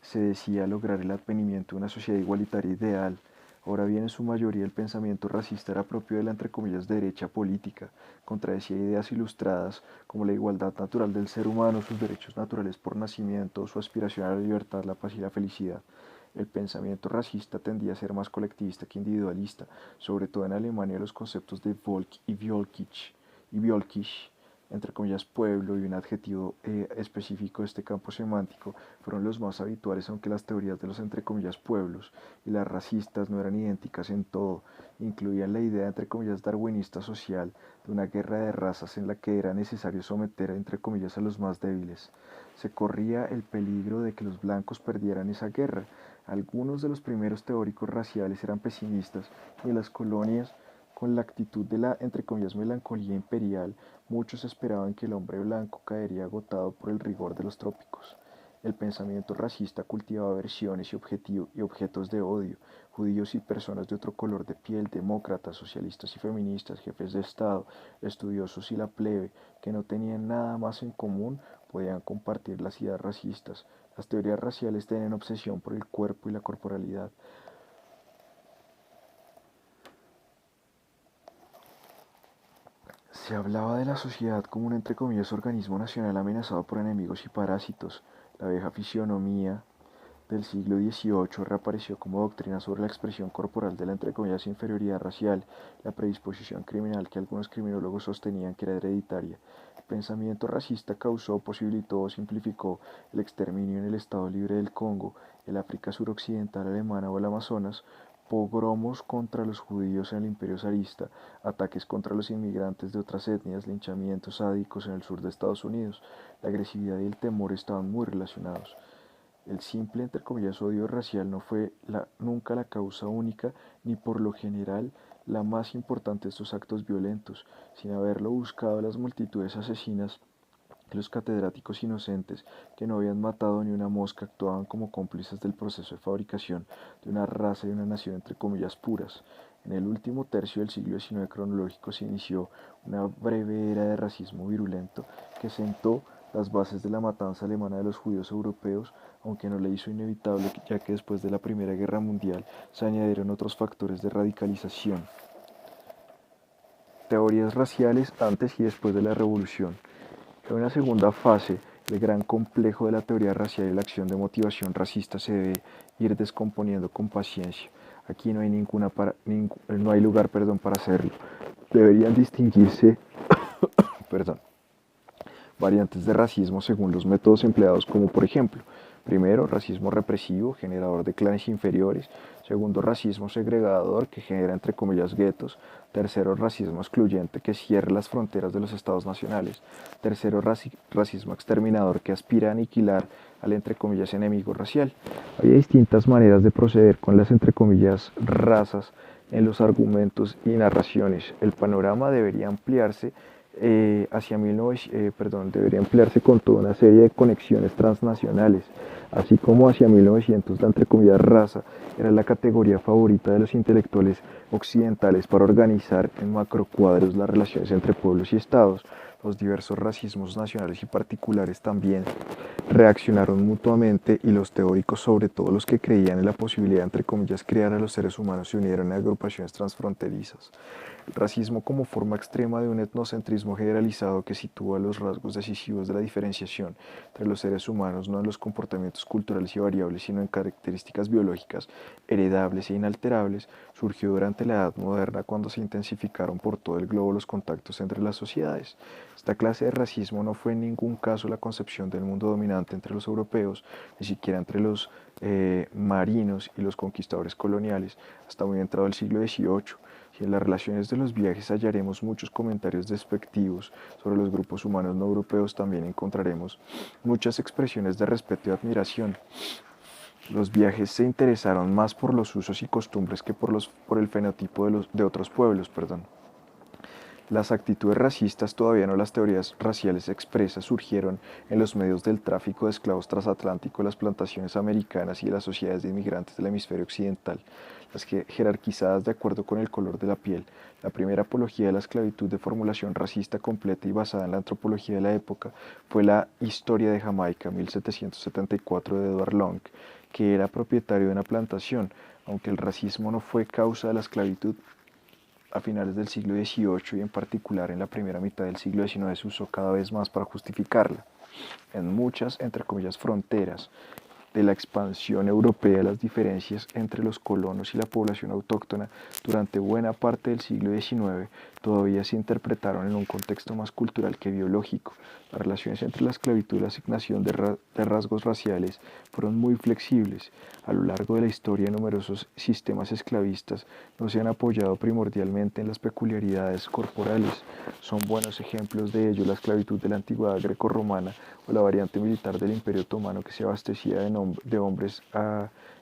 se decía, lograr el advenimiento de una sociedad igualitaria ideal. Ahora bien, en su mayoría el pensamiento racista era propio de la entre comillas derecha política, contradecía ideas ilustradas como la igualdad natural del ser humano, sus derechos naturales por nacimiento, su aspiración a la libertad, la paz y la felicidad. El pensamiento racista tendía a ser más colectivista que individualista, sobre todo en Alemania los conceptos de Volk y Völkisch, entre comillas pueblo y un adjetivo específico de este campo semántico fueron los más habituales, aunque las teorías de los entre comillas pueblos y las racistas no eran idénticas en todo, incluían la idea entre comillas darwinista social de una guerra de razas en la que era necesario someter entre comillas a los más débiles. Se corría el peligro de que los blancos perdieran esa guerra. Algunos de los primeros teóricos raciales eran pesimistas y en las colonias, con la actitud de la entre comillas melancolía imperial, muchos esperaban que el hombre blanco caería agotado por el rigor de los trópicos. El pensamiento racista cultivaba versiones y objetos de odio, judíos y personas de otro color de piel, demócratas, socialistas y feministas, jefes de Estado, estudiosos y la plebe, que no tenían nada más en común, podían compartir las ideas racistas. Las teorías raciales tenían obsesión por el cuerpo y la corporalidad. Se hablaba de la sociedad como un entre comillas organismo nacional amenazado por enemigos y parásitos. La vieja fisionomía del siglo XVIII reapareció como doctrina sobre la expresión corporal de la entre comillas inferioridad racial, la predisposición criminal que algunos criminólogos sostenían que era hereditaria. El pensamiento racista causó, posibilitó o simplificó el exterminio en el Estado Libre del Congo, el África suroccidental alemana o el Amazonas, pogromos contra los judíos en el Imperio zarista, ataques contra los inmigrantes de otras etnias, linchamientos sádicos en el sur de Estados Unidos. La agresividad y el temor estaban muy relacionados. El simple, entre comillas, odio racial no fue nunca la causa única ni por lo general la más importante de estos actos violentos. Sin haberlo buscado, las multitudes asesinas, los catedráticos inocentes que no habían matado ni una mosca actuaban como cómplices del proceso de fabricación de una raza y una nación entre comillas puras. En el último tercio del siglo XIX cronológico se inició una breve era de racismo virulento que sentó las bases de la matanza alemana de los judíos europeos, aunque no le hizo inevitable ya que después de la Primera Guerra Mundial se añadieron otros factores de radicalización. Teorías raciales antes y después de la Revolución. En una segunda fase, el gran complejo de la teoría racial y la acción de motivación racista se debe ir descomponiendo con paciencia. Aquí no hay lugar para hacerlo. Deberían distinguirse variantes de racismo según los métodos empleados, como por ejemplo, primero, racismo represivo, generador de clanes inferiores; segundo, racismo segregador, que genera entre comillas guetos; tercero, racismo excluyente, que cierra las fronteras de los estados nacionales; tercero, racismo exterminador, que aspira a aniquilar al entre comillas enemigo racial. Había distintas maneras de proceder con las entre comillas razas en los argumentos y narraciones. El panorama debería ampliarse debería emplearse con toda una serie de conexiones transnacionales, así como hacia 1900 la entre comillas raza era la categoría favorita de los intelectuales occidentales para organizar en macrocuadros las relaciones entre pueblos y estados. Los diversos racismos nacionales y particulares también reaccionaron mutuamente y los teóricos, sobre todo los que creían en la posibilidad, entre comillas, crear a los seres humanos, se unieron en agrupaciones transfronterizas. El racismo como forma extrema de un etnocentrismo generalizado que sitúa los rasgos decisivos de la diferenciación entre los seres humanos no en los comportamientos culturales y variables, sino en características biológicas heredables e inalterables, surgió durante la Edad Moderna cuando se intensificaron por todo el globo los contactos entre las sociedades. Esta clase de racismo no fue en ningún caso la concepción del mundo dominante entre los europeos, ni siquiera entre los marinos y los conquistadores coloniales, hasta muy entrado el siglo XVIII. Y en las relaciones de los viajes hallaremos muchos comentarios despectivos sobre los grupos humanos no europeos, también encontraremos muchas expresiones de respeto y admiración. Los viajes se interesaron más por los usos y costumbres que por el fenotipo de otros pueblos. Las actitudes racistas, todavía no las teorías raciales expresas, surgieron en los medios del tráfico de esclavos transatlántico, las plantaciones americanas y las sociedades de inmigrantes del hemisferio occidental, las que jerarquizadas de acuerdo con el color de la piel. La primera apología de la esclavitud de formulación racista completa y basada en la antropología de la época fue la Historia de Jamaica, 1774, de Edward Long, que era propietario de una plantación. Aunque el racismo no fue causa de la esclavitud, a finales del siglo XVIII y en particular en la primera mitad del siglo XIX se usó cada vez más para justificarla. En muchas, entre comillas, fronteras de la expansión europea, las diferencias entre los colonos y la población autóctona durante buena parte del siglo XIX todavía se interpretaron en un contexto más cultural que biológico. Las relaciones entre la esclavitud y la asignación de rasgos raciales fueron muy flexibles. A lo largo de la historia, numerosos sistemas esclavistas no se han apoyado primordialmente en las peculiaridades corporales. Son buenos ejemplos de ello la esclavitud de la antigüedad grecorromana o la variante militar del Imperio Otomano, que se abastecía de hombres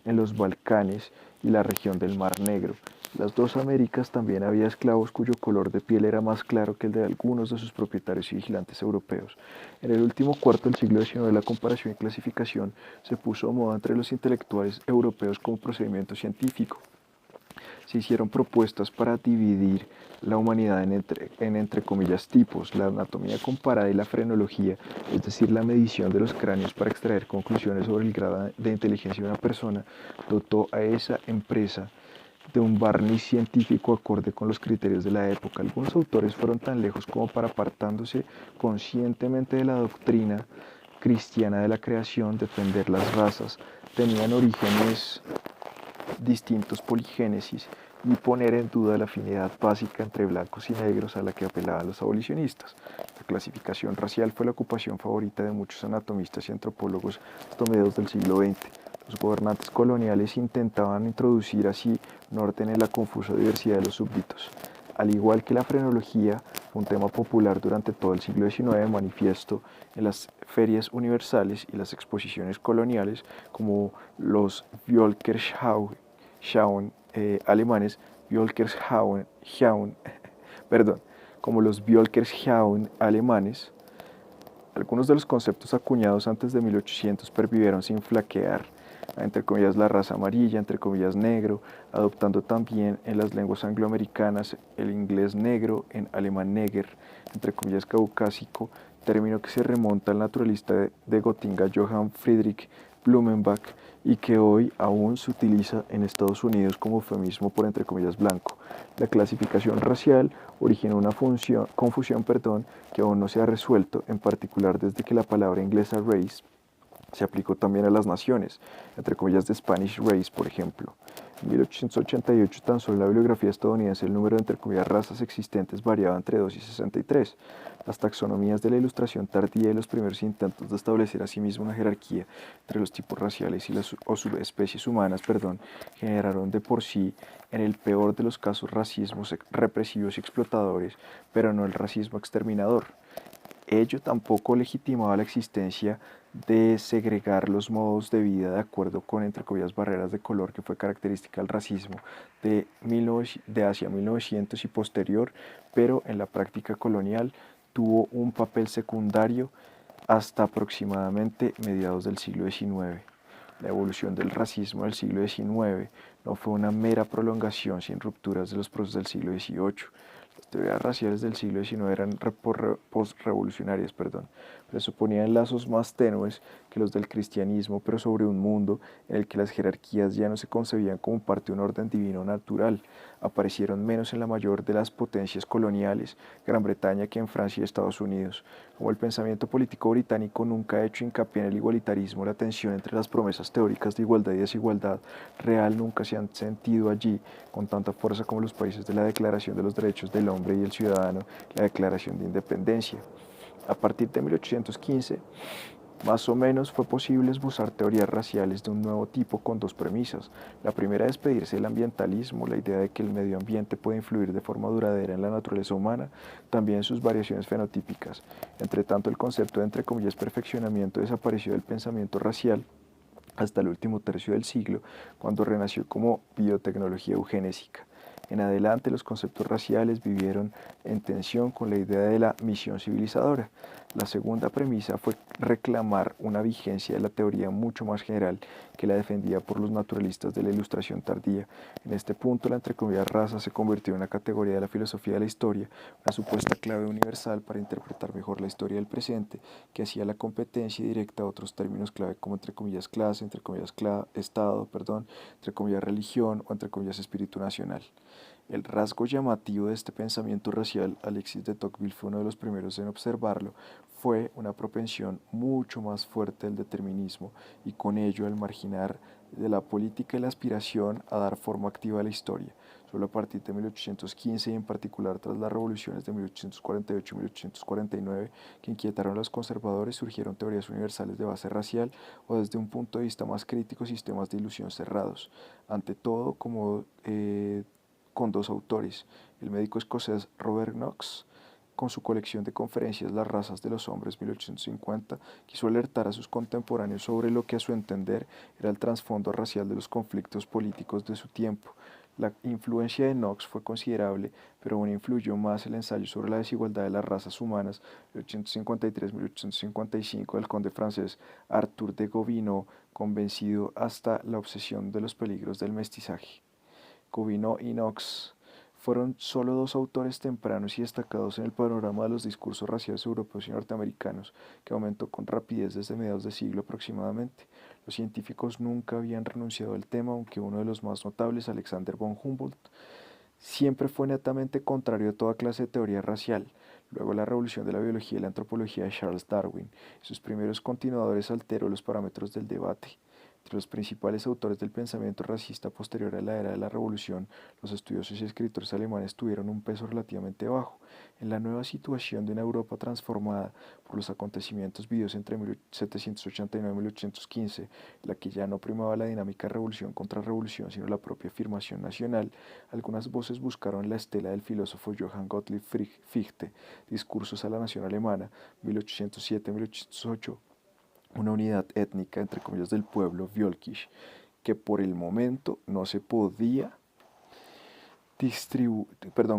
en los Balcanes y la región del Mar Negro. Las dos Américas también había esclavos cuyo color de piel era más claro que el de algunos de sus propietarios y vigilantes europeos. En el último cuarto del siglo XIX, la comparación y clasificación se puso a moda entre los intelectuales europeos como procedimiento científico. Se hicieron propuestas para dividir la humanidad en entre comillas tipos: la anatomía comparada y la frenología, es decir, la medición de los cráneos para extraer conclusiones sobre el grado de inteligencia de una persona, dotó a esa empresa de un barniz científico acorde con los criterios de la época. Algunos autores fueron tan lejos como para, apartándose conscientemente de la doctrina cristiana de la creación, defender las razas tenían orígenes distintos poligénesis y poner en duda la afinidad básica entre blancos y negros a la que apelaban los abolicionistas. La clasificación racial fue la ocupación favorita de muchos anatomistas y antropólogos hasta mediados del siglo XX. Los gobernantes coloniales intentaban introducir así un orden en la confusa diversidad de los súbditos. Al igual que la frenología, un tema popular durante todo el siglo XIX, manifiesto en las ferias universales y las exposiciones coloniales, como los Völkerschau alemanes, Völkerschau, perdón, como los Völkerschau alemanes. Algunos de los conceptos acuñados antes de 1800 pervivieron sin flaquear, entre comillas la raza amarilla, entre comillas negro, adoptando también en las lenguas angloamericanas el inglés negro, en alemán neger, entre comillas caucásico, término que se remonta al naturalista de Gotinga Johann Friedrich Blumenbach y que hoy aún se utiliza en Estados Unidos como eufemismo por entre comillas blanco. La clasificación racial originó una confusión que aún no se ha resuelto, en particular desde que la palabra inglesa race se aplicó también a las naciones, entre comillas de Spanish race, por ejemplo. En 1888, tan solo en la bibliografía estadounidense, el número de entre comillas razas existentes variaba entre 2 y 63. Las taxonomías de la Ilustración tardía y los primeros intentos de establecer asimismo una jerarquía entre los tipos raciales y las o subespecies humanas, generaron de por sí, en el peor de los casos, racismos represivos y explotadores, pero no el racismo exterminador. Ello tampoco legitimaba la existencia de segregar los modos de vida de acuerdo con, entre comillas, barreras de color que fue característica del racismo de hacia 1900 y posterior, pero en la práctica colonial tuvo un papel secundario hasta aproximadamente mediados del siglo XIX. La evolución del racismo del siglo XIX no fue una mera prolongación sin rupturas de los procesos del siglo XVIII. Las teorías raciales del siglo XIX eran postrevolucionarias, presuponían lazos más tenues que los del cristianismo, pero sobre un mundo en el que las jerarquías ya no se concebían como parte de un orden divino natural. Aparecieron menos en la mayor de las potencias coloniales, Gran Bretaña, que en Francia y Estados Unidos. Como el pensamiento político británico nunca ha hecho hincapié en el igualitarismo, la tensión entre las promesas teóricas de igualdad y desigualdad real nunca se han sentido allí con tanta fuerza como los países de la Declaración de los Derechos del Hombre y el Ciudadano, la Declaración de Independencia. A partir de 1815, más o menos fue posible esbozar teorías raciales de un nuevo tipo con dos premisas. La primera es despedirse del ambientalismo, la idea de que el medio ambiente puede influir de forma duradera en la naturaleza humana, también en sus variaciones fenotípicas. Entre tanto, el concepto de entre comillas perfeccionamiento desapareció del pensamiento racial hasta el último tercio del siglo, cuando renació como biotecnología eugenésica. En adelante, los conceptos raciales vivieron en tensión con la idea de la misión civilizadora. La segunda premisa fue reclamar una vigencia de la teoría mucho más general que la defendida por los naturalistas de la Ilustración tardía. En este punto, la entrecomillada raza se convirtió en una categoría de la filosofía de la historia, una supuesta clave universal para interpretar mejor la historia del presente, que hacía la competencia directa a otros términos clave como entre comillas clase, entre comillas Estado, entre comillas religión o entre comillas espíritu nacional. El rasgo llamativo de este pensamiento racial, Alexis de Tocqueville fue uno de los primeros en observarlo, fue una propensión mucho más fuerte del determinismo y con ello el marginar de la política y la aspiración a dar forma activa a la historia. Solo a partir de 1815 y en particular tras las revoluciones de 1848 y 1849 que inquietaron a los conservadores surgieron teorías universales de base racial o desde un punto de vista más crítico sistemas de ilusión cerrados. Ante todo con dos autores, el médico escocés Robert Knox, con su colección de conferencias Las razas de los hombres 1850, quiso alertar a sus contemporáneos sobre lo que a su entender era el trasfondo racial de los conflictos políticos de su tiempo. La influencia de Knox fue considerable, pero aún influyó más el ensayo sobre la desigualdad de las razas humanas 1853-1855 del conde francés Arthur de Gobineau, convencido hasta la obsesión de los peligros del mestizaje. Gobineau y Knox fueron solo dos autores tempranos y destacados en el panorama de los discursos raciales europeos y norteamericanos, que aumentó con rapidez desde mediados de siglo aproximadamente. Los científicos nunca habían renunciado al tema, aunque uno de los más notables, Alexander von Humboldt, siempre fue netamente contrario a toda clase de teoría racial. Luego la revolución de la biología y la antropología de Charles Darwin y sus primeros continuadores alteró los parámetros del debate. Entre los principales autores del pensamiento racista posterior a la era de la Revolución, los estudiosos y escritores alemanes tuvieron un peso relativamente bajo. En la nueva situación de una Europa transformada por los acontecimientos vividos entre 1789 y 1815, en la que ya no primaba la dinámica revolución contra revolución, sino la propia afirmación nacional, algunas voces buscaron la estela del filósofo Johann Gottlieb Fichte, Discursos a la Nación Alemana, 1807-1808, una unidad étnica, entre comillas, del pueblo Völkisch, que por el momento no se podía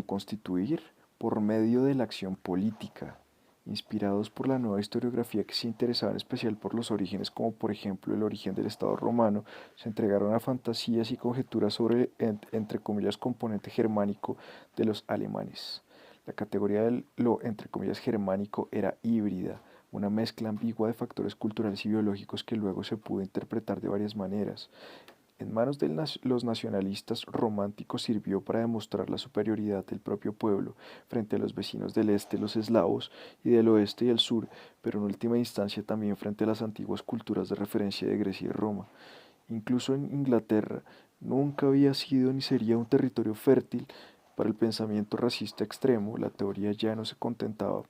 constituir por medio de la acción política, inspirados por la nueva historiografía que se interesaba en especial por los orígenes, como por ejemplo el origen del Estado romano, se entregaron a fantasías y conjeturas sobre el, entre comillas, componente germánico de los alemanes. La categoría de lo, entre comillas, germánico era híbrida, una mezcla ambigua de factores culturales y biológicos que luego se pudo interpretar de varias maneras. En manos de los nacionalistas románticos sirvió para demostrar la superioridad del propio pueblo frente a los vecinos del este, los eslavos, y del oeste y el sur, pero en última instancia también frente a las antiguas culturas de referencia de Grecia y Roma. Incluso en Inglaterra nunca había sido ni sería un territorio fértil para el pensamiento racista extremo. La teoría ya no se contentaba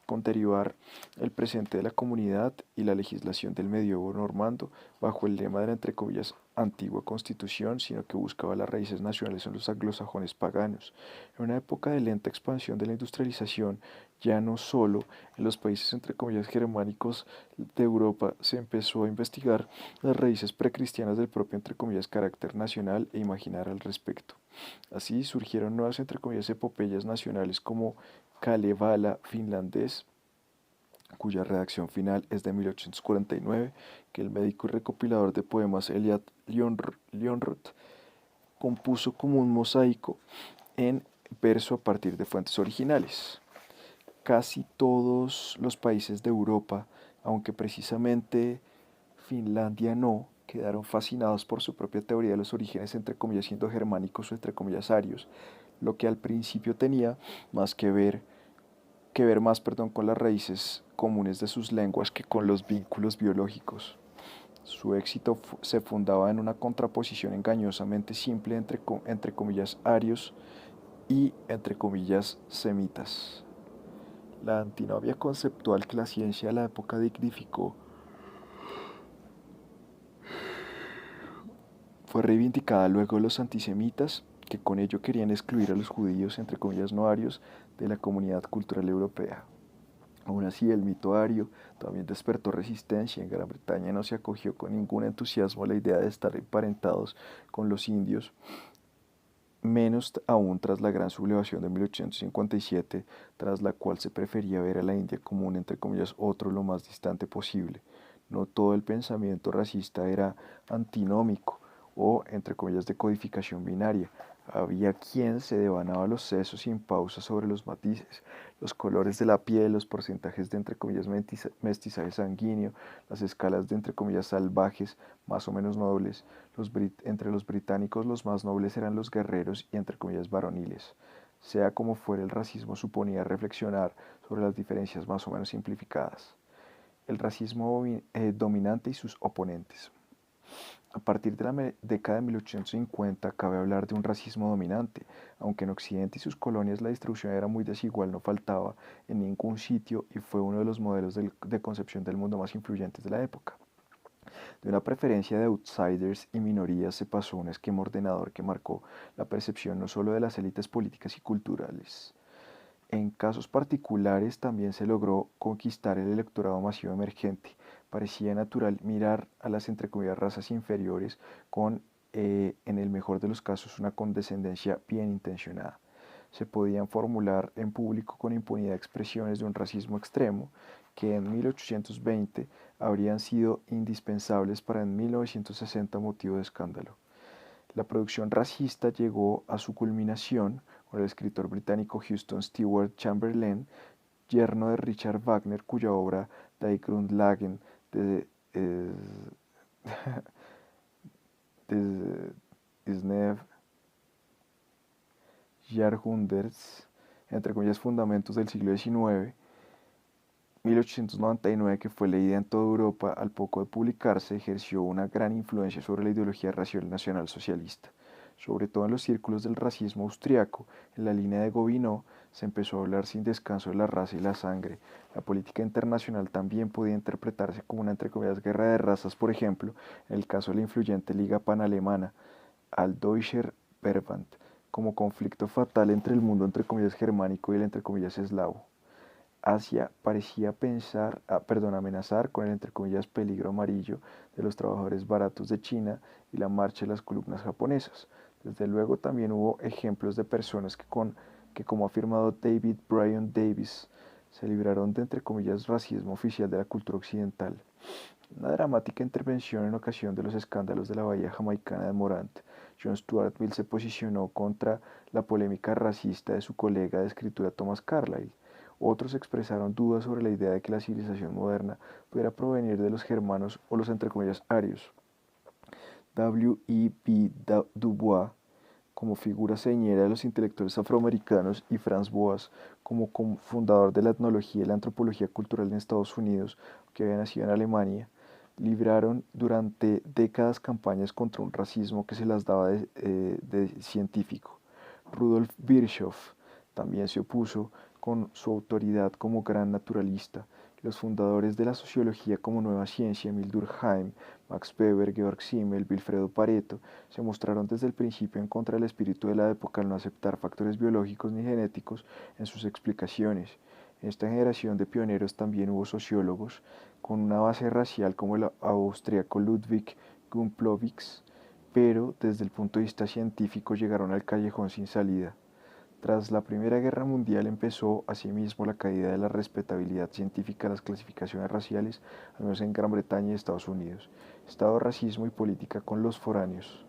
con derivar el presente de la comunidad y la legislación del medievo normando bajo el lema de la, entre comillas, antigua constitución, sino que buscaba las raíces nacionales en los anglosajones paganos. En una época de lenta expansión de la industrialización, ya no solo en los países, entre comillas, germánicos de Europa, se empezó a investigar las raíces precristianas del propio, entre comillas, carácter nacional e imaginar al respecto. Así surgieron nuevas, entre comillas, epopeyas nacionales como Kalevala finlandés, cuya redacción final es de 1849, que el médico y recopilador de poemas Eliot Lyonroth compuso como un mosaico en verso a partir de fuentes originales. Casi todos los países de Europa, aunque precisamente Finlandia no, quedaron fascinados por su propia teoría de los orígenes, entre comillas, siendo germánicos o entre comillas arios, lo que al principio tenía más que ver más, con las raíces comunes de sus lenguas que con los vínculos biológicos. Su éxito se fundaba en una contraposición engañosamente simple entre comillas arios y entre comillas semitas. La antinomia conceptual que la ciencia de la época dignificó fue reivindicada luego de los antisemitas, que con ello querían excluir a los judíos, entre comillas no arios, de la comunidad cultural europea. Aún así, el mito ario también despertó resistencia. En Gran Bretaña no se acogió con ningún entusiasmo la idea de estar emparentados con los indios, menos aún tras la gran sublevación de 1857, tras la cual se prefería ver a la India como un, entre comillas, otro lo más distante posible. No todo el pensamiento racista era antinómico o, entre comillas, de codificación binaria. Había quien se devanaba los sesos sin pausa sobre los matices, los colores de la piel, los porcentajes de, entre comillas, mestizaje sanguíneo, las escalas de, entre comillas, salvajes, más o menos nobles. Entre los británicos los más nobles eran los guerreros y, entre comillas, varoniles. Sea como fuera, el racismo suponía reflexionar sobre las diferencias más o menos simplificadas. El racismo dominante y sus oponentes. A partir de la década de 1850 cabe hablar de un racismo dominante, aunque en Occidente y sus colonias la distribución era muy desigual, no faltaba en ningún sitio y fue uno de los modelos de concepción del mundo más influyentes de la época. De una preferencia de outsiders y minorías se pasó a un esquema ordenador que marcó la percepción no solo de las élites políticas y culturales. En casos particulares también se logró conquistar el electorado masivo emergente. Parecía natural mirar a las, entre comillas, razas inferiores con, en el mejor de los casos, una condescendencia bien intencionada. Se podían formular en público con impunidad expresiones de un racismo extremo que en 1820 habrían sido indispensables para en 1960 motivo de escándalo. La producción racista llegó a su culminación con el escritor británico Houston Stewart Chamberlain, yerno de Richard Wagner, cuya obra Die Grundlagen des, des 19 Jahrhunderts, entre comillas, fundamentos del siglo XIX, 1899, que fue leída en toda Europa, al poco de publicarse, ejerció una gran influencia sobre la ideología racial nacionalsocialista. Sobre todo en los círculos del racismo austriaco, en la línea de Gobineau, se empezó a hablar sin descanso de la raza y la sangre. La política internacional también podía interpretarse como una, entre comillas, guerra de razas, por ejemplo, en el caso de la influyente Liga Panalemana, al Deutscher Verband, como conflicto fatal entre el mundo, entre comillas, germánico y el, entre comillas, eslavo. Asia parecía amenazar con el, entre comillas, peligro amarillo de los trabajadores baratos de China y la marcha de las columnas japonesas. Desde luego también hubo ejemplos de personas que como ha afirmado David Bryan Davis, se libraron de, entre comillas, racismo oficial de la cultura occidental. Una dramática intervención en ocasión de los escándalos de la bahía jamaicana de Morant, John Stuart Mill se posicionó contra la polémica racista de su colega de escritura Thomas Carlyle. Otros expresaron dudas sobre la idea de que la civilización moderna pudiera provenir de los germanos o los, entre comillas, arios. W. E. B. Du Bois, como figura señera de los intelectuales afroamericanos, y Franz Boas, como fundador de la etnología y la antropología cultural en Estados Unidos, que había nacido en Alemania, libraron durante décadas campañas contra un racismo que se las daba de científico. Rudolf Virchow también se opuso con su autoridad como gran naturalista. Los fundadores de la sociología como nueva ciencia, Emil Durkheim, Max Weber, Georg Simmel, Wilfredo Pareto, se mostraron desde el principio en contra del espíritu de la época al no aceptar factores biológicos ni genéticos en sus explicaciones. En esta generación de pioneros también hubo sociólogos con una base racial como el austríaco Ludwig Gumplowicz, pero desde el punto de vista científico llegaron al callejón sin salida. Tras la Primera Guerra Mundial empezó asimismo la caída de la respetabilidad científica de las clasificaciones raciales, al menos en Gran Bretaña y Estados Unidos. Estado, racismo y política con los foráneos.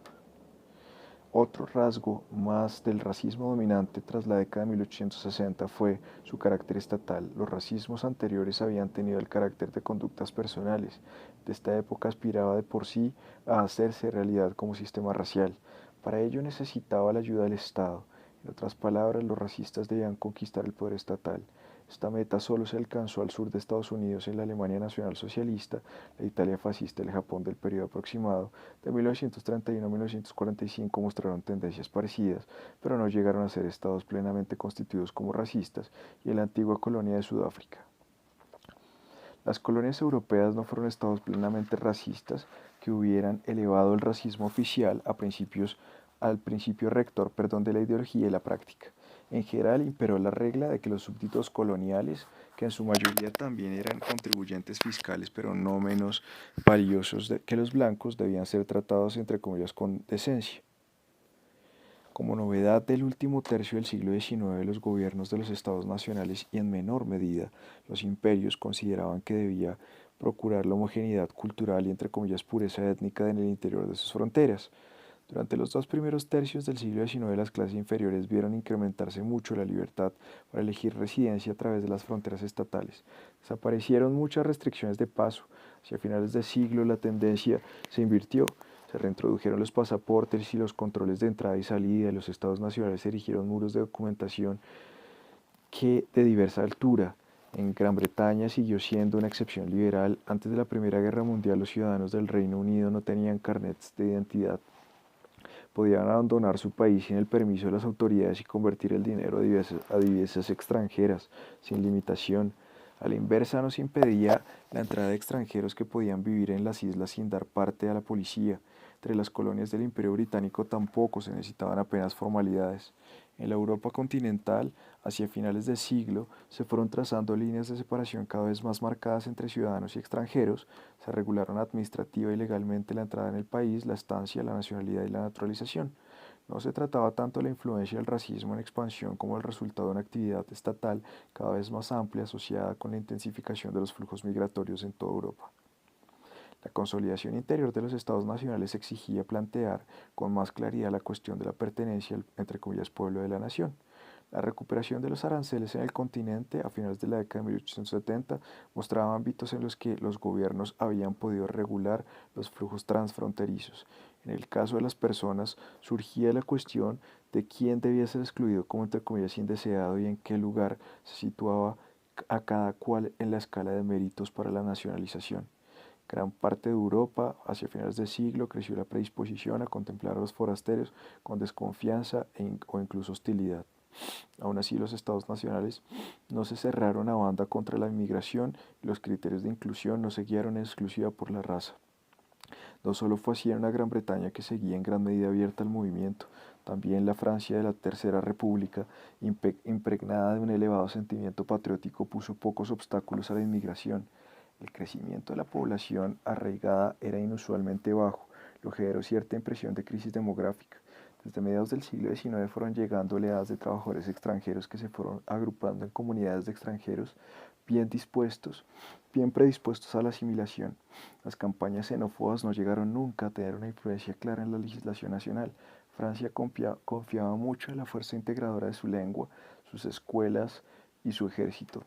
Otro rasgo más del racismo dominante tras la década de 1860 fue su carácter estatal. Los racismos anteriores habían tenido el carácter de conductas personales. De esta época aspiraba de por sí a hacerse realidad como sistema racial. Para ello necesitaba la ayuda del Estado. En otras palabras, los racistas debían conquistar el poder estatal. Esta meta solo se alcanzó al sur de Estados Unidos en la Alemania nacionalsocialista, la Italia fascista y el Japón del periodo aproximado de 1931 a 1945 mostraron tendencias parecidas, pero no llegaron a ser estados plenamente constituidos como racistas, y en la antigua colonia de Sudáfrica. Las colonias europeas no fueron estados plenamente racistas que hubieran elevado el racismo oficial al principio rector de la ideología y la práctica. En general imperó la regla de que los súbditos coloniales, que en su mayoría también eran contribuyentes fiscales, pero no menos valiosos que los blancos, debían ser tratados, entre comillas, con decencia. Como novedad del último tercio del siglo XIX, los gobiernos de los estados nacionales y en menor medida los imperios consideraban que debía procurar la homogeneidad cultural y, entre comillas, pureza étnica en el interior de sus fronteras. Durante los dos primeros tercios del siglo XIX, las clases inferiores vieron incrementarse mucho la libertad para elegir residencia a través de las fronteras estatales. Desaparecieron muchas restricciones de paso. Hacia finales del siglo la tendencia se invirtió. Se reintrodujeron los pasaportes y los controles de entrada y salida. Los estados nacionales erigieron muros de documentación que de diversa altura. En Gran Bretaña siguió siendo una excepción liberal. Antes de la Primera Guerra Mundial, los ciudadanos del Reino Unido no tenían carnets de identidad. Podían abandonar su país sin el permiso de las autoridades y convertir el dinero a divisas extranjeras, sin limitación. A la inversa, no se impedía la entrada de extranjeros que podían vivir en las islas sin dar parte a la policía. Entre las colonias del Imperio Británico tampoco se necesitaban apenas formalidades. En la Europa continental, hacia finales del siglo, se fueron trazando líneas de separación cada vez más marcadas entre ciudadanos y extranjeros, se regularon administrativa y legalmente la entrada en el país, la estancia, la nacionalidad y la naturalización. No se trataba tanto de la influencia del racismo en expansión como el resultado de una actividad estatal cada vez más amplia asociada con la intensificación de los flujos migratorios en toda Europa. La consolidación interior de los estados nacionales exigía plantear con más claridad la cuestión de la pertenencia al, entre comillas, pueblo de la nación. La recuperación de los aranceles en el continente a finales de la década de 1870 mostraba ámbitos en los que los gobiernos habían podido regular los flujos transfronterizos. En el caso de las personas surgía la cuestión de quién debía ser excluido como, entre comillas, indeseado y en qué lugar se situaba a cada cual en la escala de méritos para la nacionalización. Gran parte de Europa, hacia finales del siglo, creció la predisposición a contemplar a los forasteros con desconfianza o incluso hostilidad. Aún así, los estados nacionales no se cerraron a banda contra la inmigración y los criterios de inclusión no se guiaron en exclusiva por la raza. No solo fue así en una Gran Bretaña que seguía en gran medida abierta al movimiento, también la Francia de la Tercera República, impregnada de un elevado sentimiento patriótico, puso pocos obstáculos a la inmigración. El crecimiento de la población arraigada era inusualmente bajo, lo que generó cierta impresión de crisis demográfica. Desde mediados del siglo XIX fueron llegando oleadas de trabajadores extranjeros que se fueron agrupando en comunidades de extranjeros bien predispuestos a la asimilación. Las campañas xenófobas no llegaron nunca a tener una influencia clara en la legislación nacional. Francia confiaba mucho en la fuerza integradora de su lengua, sus escuelas y su ejército.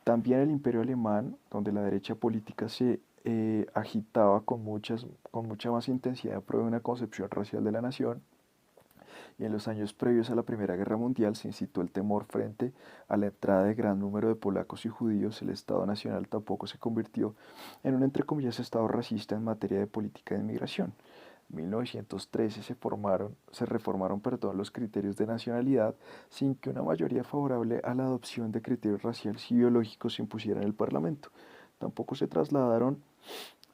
También el Imperio Alemán, donde la derecha política se agitaba con mucha más intensidad pro de una concepción racial de la nación, y en los años previos a la Primera Guerra Mundial se incitó el temor frente a la entrada de gran número de polacos y judíos. El Estado Nacional tampoco se convirtió en un, entre comillas, Estado racista en materia de política de inmigración. En 1913 se reformaron los criterios de nacionalidad sin que una mayoría favorable a la adopción de criterios raciales y biológicos se impusiera en el Parlamento. Tampoco se trasladaron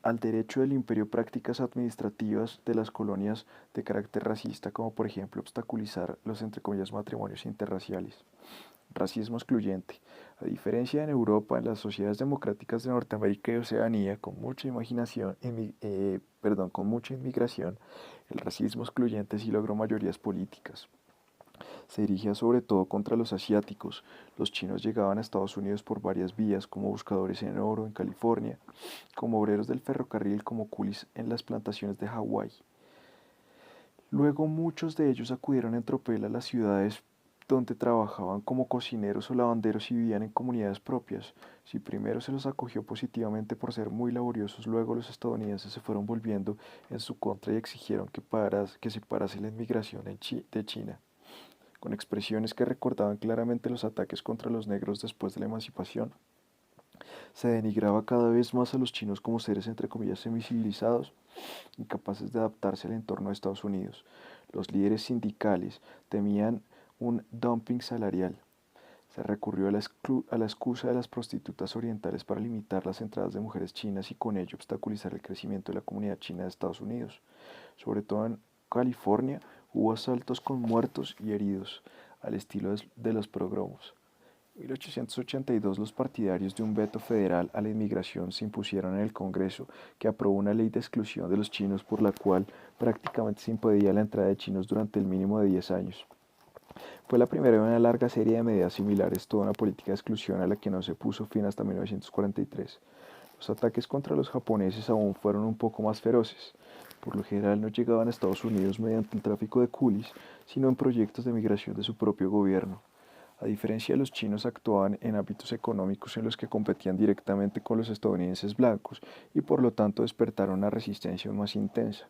al derecho del imperio prácticas administrativas de las colonias de carácter racista, como por ejemplo obstaculizar los, entre comillas, matrimonios interraciales. Racismo excluyente. A diferencia en Europa, en las sociedades democráticas de Norteamérica y Oceanía, con mucha inmigración, el racismo excluyente sí logró mayorías políticas. Se dirigía sobre todo contra los asiáticos. Los chinos llegaban a Estados Unidos por varias vías, como buscadores en oro en California, como obreros del ferrocarril, como coolies en las plantaciones de Hawái. Luego muchos de ellos acudieron en tropel a las ciudades donde trabajaban como cocineros o lavanderos y vivían en comunidades propias. Si primero se los acogió positivamente por ser muy laboriosos, luego los estadounidenses se fueron volviendo en su contra y exigieron que se parase la inmigración de China, con expresiones que recordaban claramente los ataques contra los negros después de la emancipación. Se denigraba cada vez más a los chinos como seres entre comillas semicivilizados, incapaces de adaptarse al entorno de Estados Unidos. Los líderes sindicales temían un dumping salarial. Se recurrió a la excusa de las prostitutas orientales para limitar las entradas de mujeres chinas y con ello obstaculizar el crecimiento de la comunidad china de Estados Unidos. Sobre todo en California hubo asaltos con muertos y heridos, al estilo de los pogromos. En 1882 los partidarios de un veto federal a la inmigración se impusieron en el Congreso, que aprobó una ley de exclusión de los chinos por la cual prácticamente se impedía la entrada de chinos durante el mínimo de 10 años. Fue la primera de una larga serie de medidas similares, toda una política de exclusión a la que no se puso fin hasta 1943. Los ataques contra los japoneses aún fueron un poco más feroces. Por lo general no llegaban a Estados Unidos mediante el tráfico de coolies, sino en proyectos de migración de su propio gobierno. A diferencia de los chinos, actuaban en ámbitos económicos en los que competían directamente con los estadounidenses blancos y por lo tanto despertaron una resistencia aún más intensa.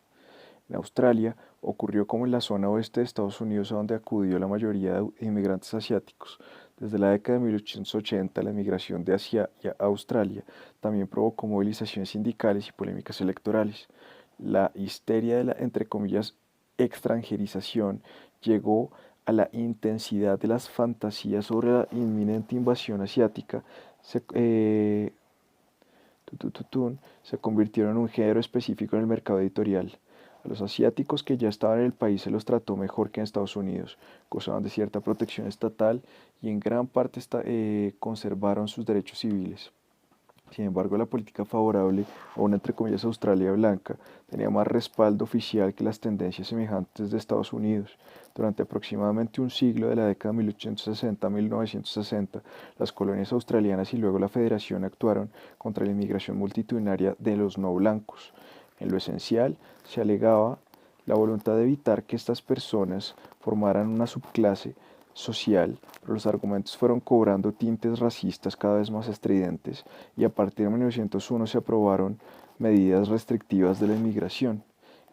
En Australia ocurrió como en la zona oeste de Estados Unidos, a donde acudió la mayoría de inmigrantes asiáticos. Desde la década de 1880, la emigración de Asia a Australia también provocó movilizaciones sindicales y polémicas electorales. La histeria de la, entre comillas, extranjerización llegó a la intensidad de las fantasías sobre la inminente invasión asiática. Se convirtieron en un género específico en el mercado editorial. A los asiáticos que ya estaban en el país se los trató mejor que en Estados Unidos, gozaban de cierta protección estatal y en gran parte conservaron sus derechos civiles. Sin embargo, la política favorable a una, entre comillas, Australia blanca tenía más respaldo oficial que las tendencias semejantes de Estados Unidos. Durante aproximadamente un siglo, de la década de 1860 a 1960, las colonias australianas y luego la Federación actuaron contra la inmigración multitudinaria de los no blancos. En lo esencial, se alegaba la voluntad de evitar que estas personas formaran una subclase social, pero los argumentos fueron cobrando tintes racistas cada vez más estridentes y a partir de 1901 se aprobaron medidas restrictivas de la inmigración.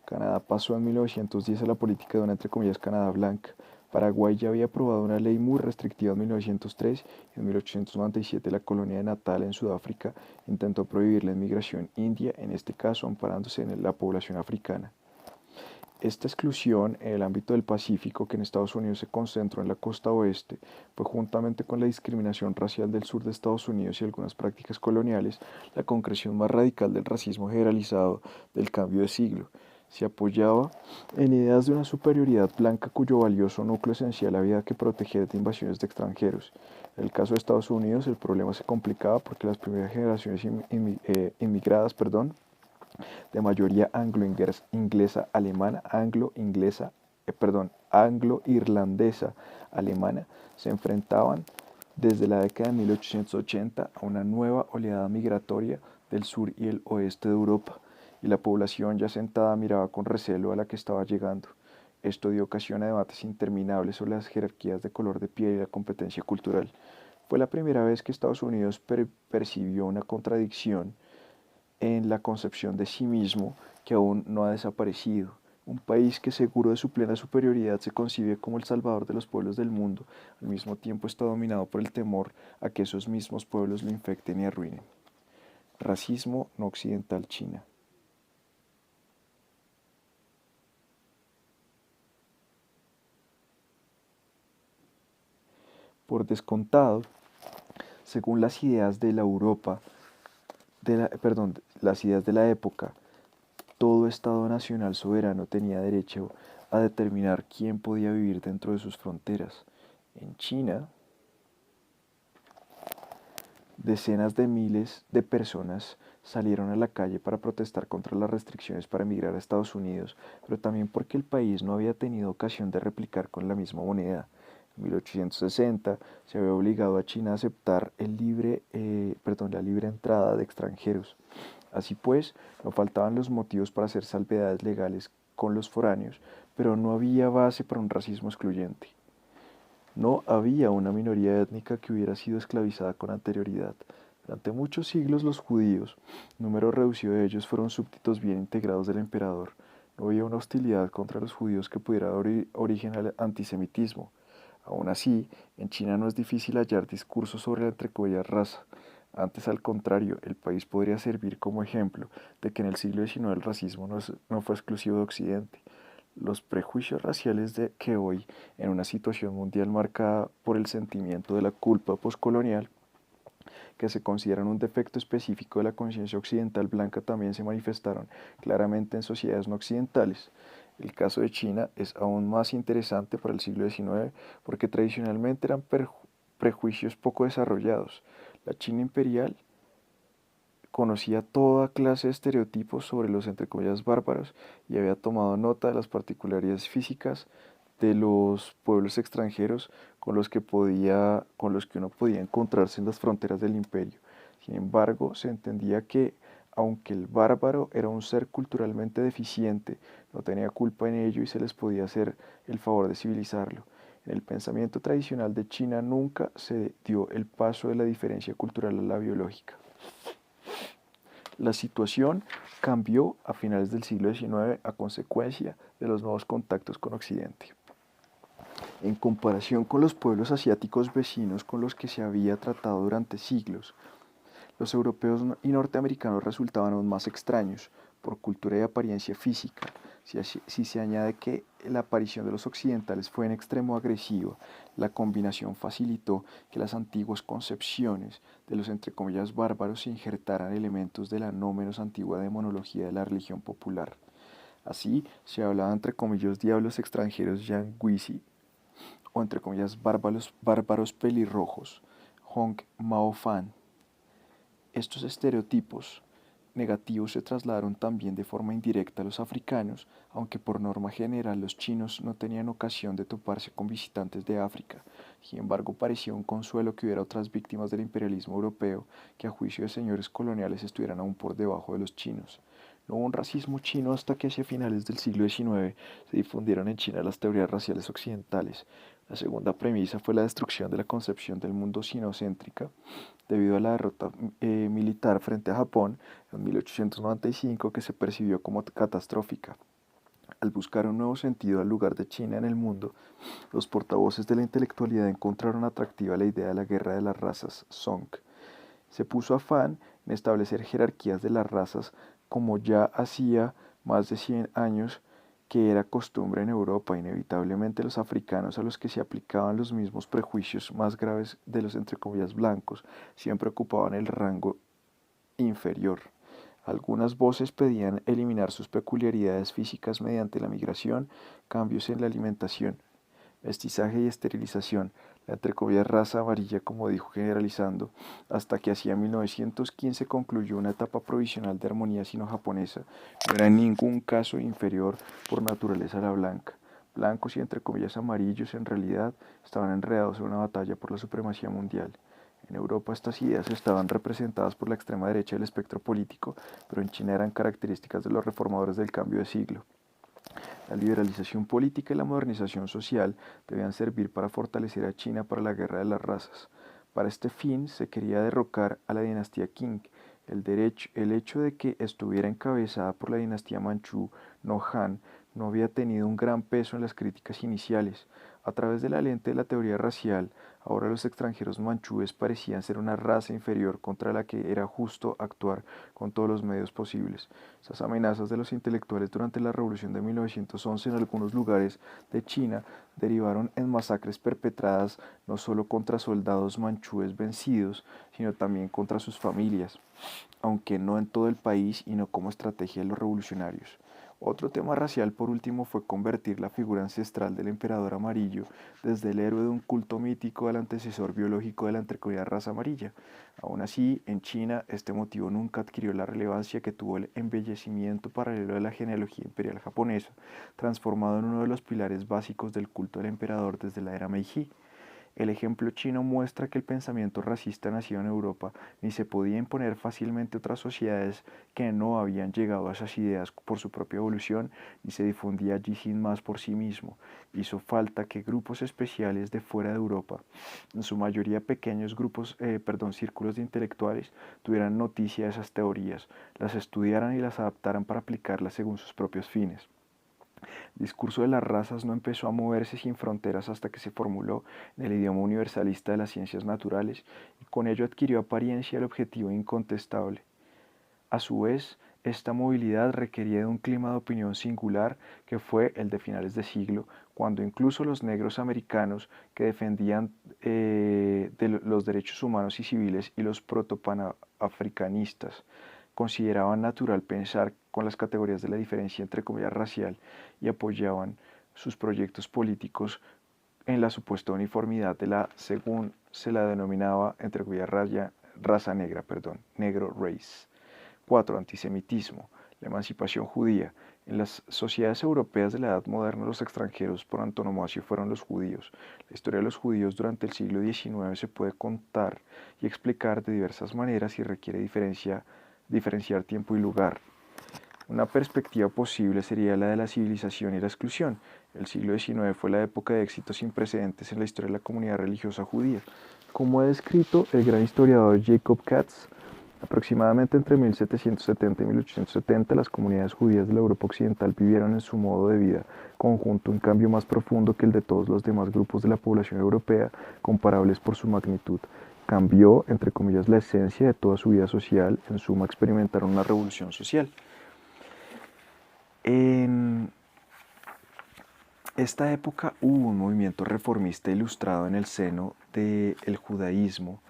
Canadá pasó en 1910 a la política de una, entre comillas, Canadá blanca. Paraguay ya había aprobado una ley muy restrictiva en 1903 y en 1897 la colonia de Natal en Sudáfrica intentó prohibir la inmigración india, en este caso amparándose en la población africana. Esta exclusión en el ámbito del Pacífico, que en Estados Unidos se concentró en la costa oeste, fue juntamente con la discriminación racial del sur de Estados Unidos y algunas prácticas coloniales, la concreción más radical del racismo generalizado del cambio de siglo. Se apoyaba en ideas de una superioridad blanca cuyo valioso núcleo esencial había que proteger de invasiones de extranjeros. En el caso de Estados Unidos, el problema se complicaba porque las primeras generaciones inmigradas, de mayoría anglo-inglesa alemana, anglo-irlandesa alemana, se enfrentaban desde la década de 1880 a una nueva oleada migratoria del sur y el oeste de Europa, y la población ya sentada miraba con recelo a la que estaba llegando. Esto dio ocasión a debates interminables sobre las jerarquías de color de piel y la competencia cultural. Fue la primera vez que Estados Unidos percibió una contradicción en la concepción de sí mismo que aún no ha desaparecido. Un país que, seguro de su plena superioridad, se concibe como el salvador de los pueblos del mundo, al mismo tiempo está dominado por el temor a que esos mismos pueblos lo infecten y arruinen. Racismo no occidental China. Por descontado, según las ideas de la Europa, las ideas de la época, todo Estado nacional soberano tenía derecho a determinar quién podía vivir dentro de sus fronteras. En China, decenas de miles de personas salieron a la calle para protestar contra las restricciones para emigrar a Estados Unidos, pero también porque el país no había tenido ocasión de replicar con la misma moneda. En 1860 se había obligado a China a aceptar la libre entrada de extranjeros. Así pues, no faltaban los motivos para hacer salvedades legales con los foráneos, pero no había base para un racismo excluyente. No había una minoría étnica que hubiera sido esclavizada con anterioridad. Durante muchos siglos los judíos, número reducido de ellos, fueron súbditos bien integrados del emperador. No había una hostilidad contra los judíos que pudiera dar origen al antisemitismo. Aún así, en China no es difícil hallar discursos sobre la entrecomillada raza. Antes, al contrario, el país podría servir como ejemplo de que en el siglo XIX el racismo no fue exclusivo de Occidente. Los prejuicios raciales de que hoy, en una situación mundial marcada por el sentimiento de la culpa postcolonial, que se consideran un defecto específico de la conciencia occidental blanca, también se manifestaron claramente en sociedades no occidentales. El caso de China es aún más interesante para el siglo XIX porque tradicionalmente eran prejuicios poco desarrollados. La China imperial conocía toda clase de estereotipos sobre los entre comillas bárbaros y había tomado nota de las particularidades físicas de los pueblos extranjeros con los que uno podía encontrarse en las fronteras del imperio. Sin embargo, se entendía que, aunque el bárbaro era un ser culturalmente deficiente, no tenía culpa en ello y se les podía hacer el favor de civilizarlo. En el pensamiento tradicional de China nunca se dio el paso de la diferencia cultural a la biológica. La situación cambió a finales del siglo XIX a consecuencia de los nuevos contactos con Occidente. En comparación con los pueblos asiáticos vecinos con los que se había tratado durante siglos, los europeos y norteamericanos resultaban aún más extraños por cultura y apariencia física. Si se añade que la aparición de los occidentales fue en extremo agresiva, la combinación facilitó que las antiguas concepciones de los entre comillas bárbaros se injertaran elementos de la no menos antigua demonología de la religión popular. Así se hablaba entre comillas diablos extranjeros Yang o entre comillas bárbaros pelirrojos Hong Mao Fan. Estos estereotipos negativos se trasladaron también de forma indirecta a los africanos, aunque por norma general los chinos no tenían ocasión de toparse con visitantes de África. Sin embargo, parecía un consuelo que hubiera otras víctimas del imperialismo europeo que a juicio de señores coloniales estuvieran aún por debajo de los chinos. No hubo un racismo chino hasta que hacia finales del siglo XIX se difundieron en China las teorías raciales occidentales. La segunda premisa fue la destrucción de la concepción del mundo sinocéntrica debido a la derrota militar frente a Japón en 1895 que se percibió como catastrófica. Al buscar un nuevo sentido al lugar de China en el mundo, los portavoces de la intelectualidad encontraron atractiva la idea de la guerra de las razas, Song. Se puso afán en establecer jerarquías de las razas como ya hacía más de 100 años que era costumbre en Europa. Inevitablemente los africanos, a los que se aplicaban los mismos prejuicios más graves de los entre comillas blancos, siempre ocupaban el rango inferior. Algunas voces pedían eliminar sus peculiaridades físicas mediante la migración, cambios en la alimentación, mestizaje y esterilización, la entre comillas raza amarilla, como dijo generalizando, hasta que hacia 1915 concluyó una etapa provisional de armonía sino-japonesa. No era en ningún caso inferior por naturaleza a la blanca. Blancos y entre comillas amarillos en realidad estaban enredados en una batalla por la supremacía mundial. En Europa estas ideas estaban representadas por la extrema derecha del espectro político, pero en China eran características de los reformadores del cambio de siglo. La liberalización política y la modernización social debían servir para fortalecer a China para la guerra de las razas. Para este fin se quería derrocar a la dinastía Qing. El hecho de que estuviera encabezada por la dinastía Manchú, no Han, no había tenido un gran peso en las críticas iniciales. A través de la lente de la teoría racial, ahora los extranjeros manchúes parecían ser una raza inferior contra la que era justo actuar con todos los medios posibles. Esas amenazas de los intelectuales durante la Revolución de 1911 en algunos lugares de China derivaron en masacres perpetradas no solo contra soldados manchúes vencidos, sino también contra sus familias, aunque no en todo el país y no como estrategia de los revolucionarios. Otro tema racial, por último, fue convertir la figura ancestral del emperador amarillo desde el héroe de un culto mítico al antecesor biológico de la entrecomillada raza amarilla. Aún así, en China, este motivo nunca adquirió la relevancia que tuvo el embellecimiento paralelo de la genealogía imperial japonesa, transformado en uno de los pilares básicos del culto del emperador desde la era Meiji. El ejemplo chino muestra que el pensamiento racista nació en Europa ni se podía imponer fácilmente a otras sociedades que no habían llegado a esas ideas por su propia evolución, ni se difundía allí sin más por sí mismo. Hizo falta que grupos especiales de fuera de Europa, en su mayoría pequeños círculos de intelectuales, tuvieran noticia de esas teorías, las estudiaran y las adaptaran para aplicarlas según sus propios fines. El discurso de las razas no empezó a moverse sin fronteras hasta que se formuló en el idioma universalista de las ciencias naturales y con ello adquirió apariencia el objetivo incontestable. A su vez, esta movilidad requería de un clima de opinión singular que fue el de finales de siglo, cuando incluso los negros americanos que defendían los derechos humanos y civiles y los protopanafricanistas consideraban natural pensar con las categorías de la diferencia entre comillas racial y apoyaban sus proyectos políticos en la supuesta uniformidad de la, según se la denominaba, entre comillas, raza negra, negro race. 4. Antisemitismo. La emancipación judía. En las sociedades europeas de la Edad Moderna, los extranjeros por antonomasia fueron los judíos. La historia de los judíos durante el siglo XIX se puede contar y explicar de diversas maneras y requiere diferenciar tiempo y lugar. Una perspectiva posible sería la de la civilización y la exclusión. El siglo XIX fue la época de éxitos sin precedentes en la historia de la comunidad religiosa judía. Como ha descrito el gran historiador Jacob Katz, aproximadamente entre 1770 y 1870 las comunidades judías de la Europa occidental vivieron en su modo de vida conjunto un cambio más profundo que el de todos los demás grupos de la población europea comparables por su magnitud. Cambió, entre comillas, la esencia de toda su vida social, en suma experimentaron una revolución social. En esta época hubo un movimiento reformista ilustrado en el seno del judaísmo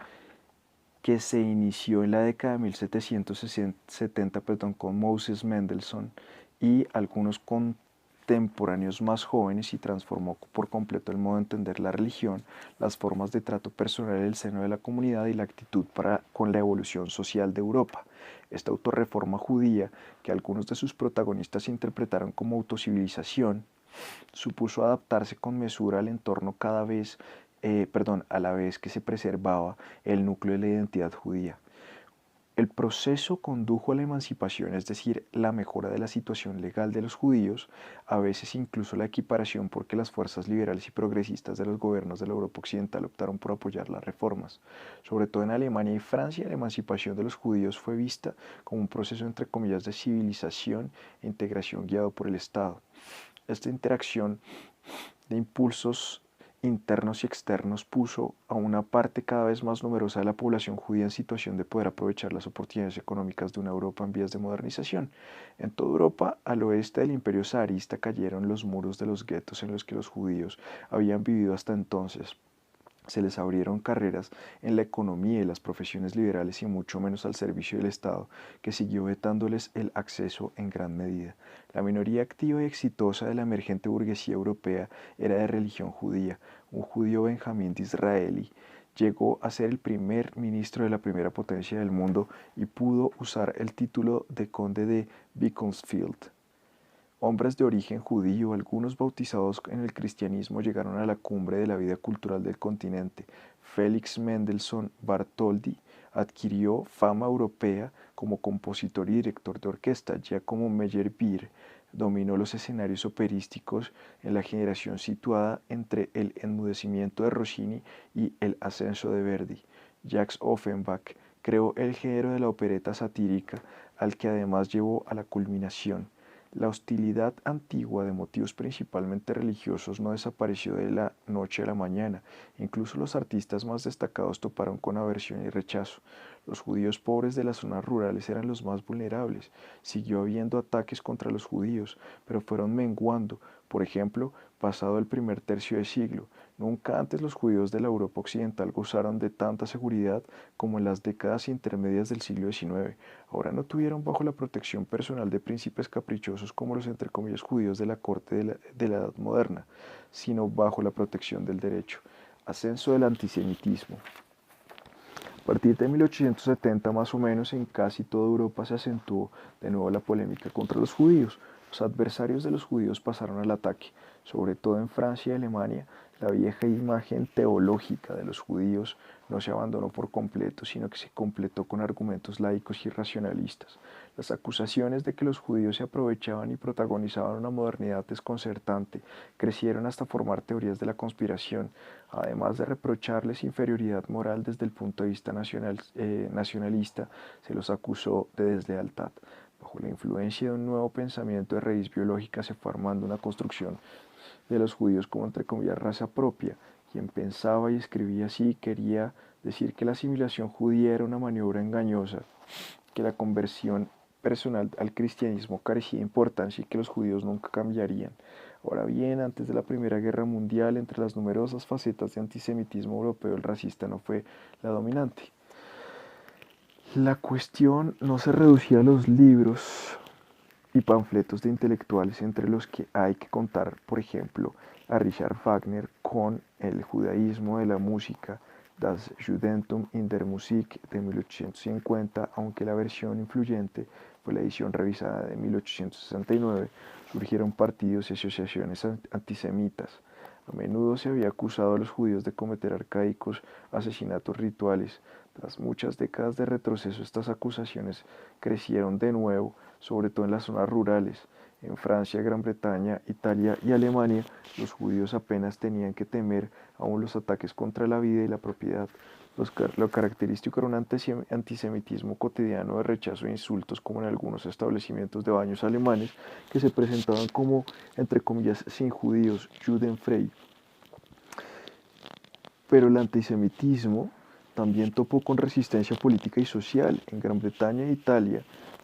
que se inició en la década de 1770 con Moses Mendelssohn y algunos contemporáneos más jóvenes y transformó por completo el modo de entender la religión, las formas de trato personal en el seno de la comunidad y la actitud con la evolución social de Europa. Esta autorreforma judía, que algunos de sus protagonistas interpretaron como autocivilización, supuso adaptarse con mesura al entorno a la vez que se preservaba el núcleo de la identidad judía. El proceso condujo a la emancipación, es decir, la mejora de la situación legal de los judíos, a veces incluso la equiparación porque las fuerzas liberales y progresistas de los gobiernos de la Europa occidental optaron por apoyar las reformas. Sobre todo en Alemania y Francia, la emancipación de los judíos fue vista como un proceso entre comillas de civilización e integración guiado por el Estado. Esta interacción de impulsos internos y externos puso a una parte cada vez más numerosa de la población judía en situación de poder aprovechar las oportunidades económicas de una Europa en vías de modernización. En toda Europa, al oeste del imperio zarista, cayeron los muros de los guetos en los que los judíos habían vivido hasta entonces. Se les abrieron carreras en la economía y las profesiones liberales y mucho menos al servicio del Estado, que siguió vetándoles el acceso en gran medida. La minoría activa y exitosa de la emergente burguesía europea era de religión judía. Un judío Benjamín Disraeli llegó a ser el primer ministro de la primera potencia del mundo y pudo usar el título de conde de Beaconsfield. Hombres de origen judío, algunos bautizados en el cristianismo, llegaron a la cumbre de la vida cultural del continente. Félix Mendelssohn Bartholdy adquirió fama europea como compositor y director de orquesta. Giacomo Meyerbeer dominó los escenarios operísticos en la generación situada entre el enmudecimiento de Rossini y el ascenso de Verdi. Jacques Offenbach creó el género de la opereta satírica, al que además llevó a la culminación. La hostilidad antigua de motivos principalmente religiosos no desapareció de la noche a la mañana. Incluso los artistas más destacados toparon con aversión y rechazo. Los judíos pobres de las zonas rurales eran los más vulnerables. Siguió habiendo ataques contra los judíos, pero fueron menguando. Por ejemplo, pasado el primer tercio de siglo, nunca antes los judíos de la Europa occidental gozaron de tanta seguridad como en las décadas intermedias del siglo XIX. Ahora no tuvieron bajo la protección personal de príncipes caprichosos como los entre comillas judíos de la corte de la Edad Moderna, sino bajo la protección del derecho. Ascenso del antisemitismo. A partir de 1870 más o menos en casi toda Europa se acentuó de nuevo la polémica contra los judíos. Los adversarios de los judíos pasaron al ataque, sobre todo en Francia y Alemania. La vieja imagen teológica de los judíos no se abandonó por completo, sino que se completó con argumentos laicos y racionalistas. Las acusaciones de que los judíos se aprovechaban y protagonizaban una modernidad desconcertante crecieron hasta formar teorías de la conspiración, además de reprocharles inferioridad moral desde el punto de vista nacionalista, se los acusó de deslealtad. Bajo la influencia de un nuevo pensamiento de raíz biológica se fue armando una construcción de los judíos como entre comillas raza propia. Quien pensaba y escribía así quería decir que la asimilación judía era una maniobra engañosa, que la conversión personal al cristianismo carecía de importancia y que los judíos nunca cambiarían. Ahora bien, antes de la Primera Guerra Mundial, entre las numerosas facetas de antisemitismo europeo, el racista no fue la dominante. La cuestión no se reducía a los libros y panfletos de intelectuales, entre los que hay que contar, por ejemplo, a Richard Wagner con El judaísmo de la música, Das Judentum in der Musik de 1850, aunque la versión influyente fue la edición revisada de 1869, surgieron partidos y asociaciones antisemitas. A menudo se había acusado a los judíos de cometer arcaicos asesinatos rituales. Tras muchas décadas de retroceso, estas acusaciones crecieron de nuevo, sobre todo en las zonas rurales. En Francia, Gran Bretaña, Italia y Alemania, los judíos apenas tenían que temer aún los ataques contra la vida y la propiedad. Lo característico era un antisemitismo cotidiano de rechazo e insultos, como en algunos establecimientos de baños alemanes, que se presentaban como, entre comillas, sin judíos, Judenfrei. Pero el antisemitismo también topó con resistencia política y social. En Gran Bretaña e Italia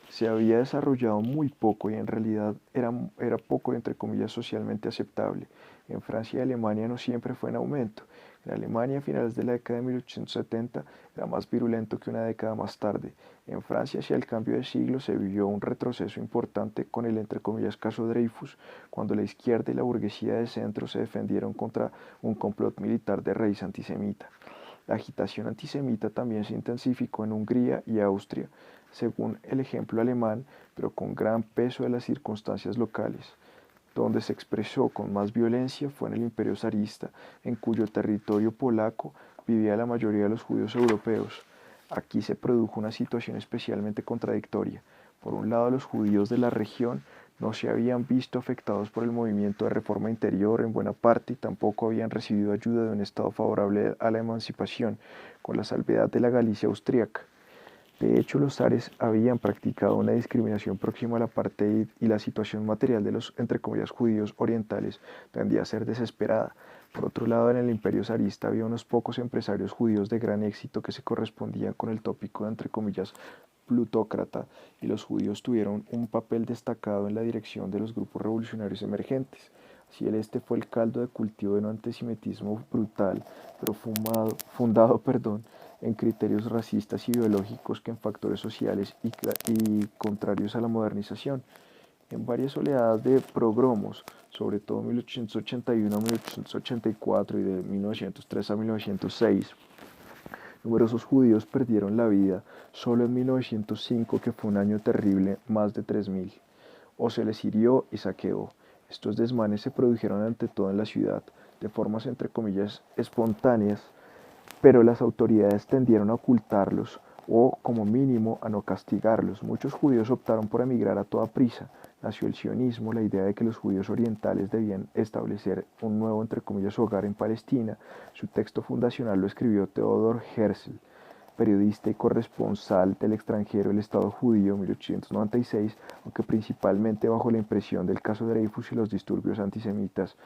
se había desarrollado muy poco y en realidad era poco, entre comillas, socialmente aceptable. En Francia y Alemania no siempre fue en aumento. En Alemania, a finales de la década de 1870, era más virulento que una década más tarde. En Francia, hacia el cambio de siglo, se vivió un retroceso importante con el, entre comillas, caso Dreyfus, cuando la izquierda y la burguesía de centro se defendieron contra un complot militar de raíz antisemita. La agitación antisemita también se intensificó en Hungría y Austria, según el ejemplo alemán, pero con gran peso de las circunstancias locales. Donde se expresó con más violencia fue en el Imperio zarista, en cuyo territorio polaco vivía la mayoría de los judíos europeos. Aquí se produjo una situación especialmente contradictoria. Por un lado, los judíos de la región no se habían visto afectados por el movimiento de reforma interior en buena parte y tampoco habían recibido ayuda de un Estado favorable a la emancipación, con la salvedad de la Galicia austríaca. De hecho, los zares habían practicado una discriminación próxima al apartheid y la situación material de los, entre comillas, judíos orientales tendía a ser desesperada. Por otro lado, en el imperio zarista había unos pocos empresarios judíos de gran éxito que se correspondían con el tópico de, entre comillas, plutócrata, y los judíos tuvieron un papel destacado en la dirección de los grupos revolucionarios emergentes. Así el este fue el caldo de cultivo de un antisemitismo brutal, pero fundado en criterios racistas y ideológicos que en factores sociales y contrarios a la modernización. En varias oleadas de progromos, sobre todo en 1881 a 1884 y de 1903 a 1906, numerosos judíos perdieron la vida. Solo en 1905, que fue un año terrible, más de 3.000. O se les hirió y saqueó. Estos desmanes se produjeron ante todo en la ciudad, de formas entre comillas espontáneas, pero las autoridades tendieron a ocultarlos o, como mínimo, a no castigarlos. Muchos judíos optaron por emigrar a toda prisa. Nació el sionismo, la idea de que los judíos orientales debían establecer un nuevo, entre comillas, hogar en Palestina. Su texto fundacional lo escribió Theodor Herzl, periodista y corresponsal del extranjero del Estado judío, 1896, aunque principalmente bajo la impresión del caso Dreyfus y los disturbios antisemitas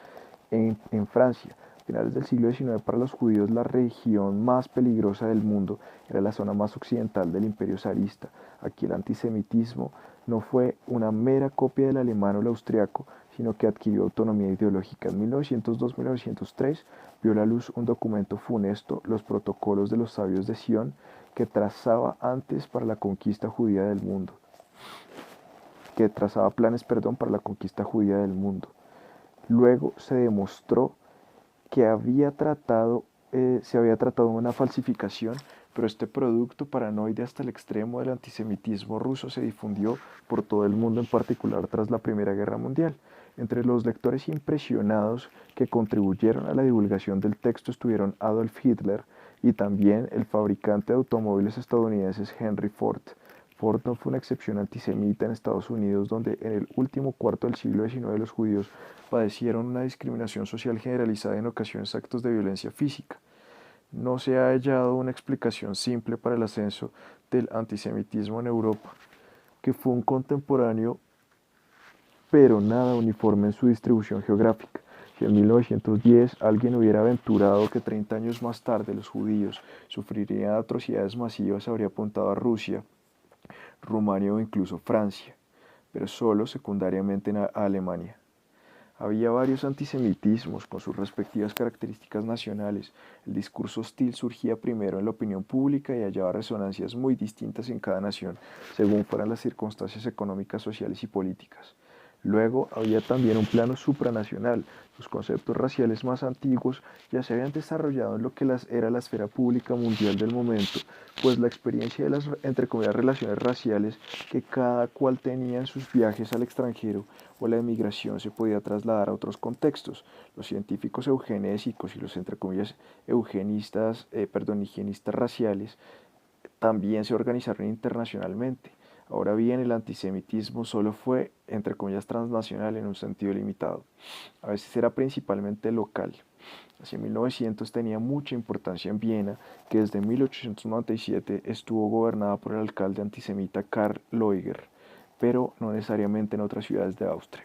en Francia. A finales del siglo XIX, para los judíos la región más peligrosa del mundo era la zona más occidental del imperio zarista. Aquí el antisemitismo no fue una mera copia del alemán o el austriaco, sino que adquirió autonomía ideológica. En 1902-1903 vio la luz un documento funesto, Los Protocolos de los Sabios de Sion, que trazaba antes para la conquista judía del mundo, que trazaba planes, para la conquista judía del mundo. Luego se demostró que se había tratado de una falsificación, pero este producto paranoide hasta el extremo del antisemitismo ruso se difundió por todo el mundo, en particular tras la Primera Guerra Mundial. Entre los lectores impresionados que contribuyeron a la divulgación del texto estuvieron Adolf Hitler y también el fabricante de automóviles estadounidense Henry Ford. Ford no fue una excepción antisemita en Estados Unidos, donde en el último cuarto del siglo XIX los judíos padecieron una discriminación social generalizada y en ocasiones actos de violencia física. No se ha hallado una explicación simple para el ascenso del antisemitismo en Europa, que fue un contemporáneo, pero nada uniforme en su distribución geográfica. Si en 1910 alguien hubiera aventurado que 30 años más tarde los judíos sufrirían atrocidades masivas, habría apuntado a Rusia, Rumania o incluso Francia, pero solo secundariamente a Alemania. Había varios antisemitismos con sus respectivas características nacionales. El discurso hostil surgía primero en la opinión pública y hallaba resonancias muy distintas en cada nación, según fueran las circunstancias económicas, sociales y políticas. Luego había también un plano supranacional. Los conceptos raciales más antiguos ya se habían desarrollado en lo que era la esfera pública mundial del momento, pues la experiencia de las, entre comillas, relaciones raciales que cada cual tenía en sus viajes al extranjero o la emigración se podía trasladar a otros contextos. Los científicos eugenésicos y los, entre comillas, higienistas raciales también se organizaron internacionalmente. Ahora bien, el antisemitismo solo fue, entre comillas, transnacional en un sentido limitado. A veces era principalmente local. Hacia 1900 tenía mucha importancia en Viena, que desde 1897 estuvo gobernada por el alcalde antisemita Karl Lueger, pero no necesariamente en otras ciudades de Austria.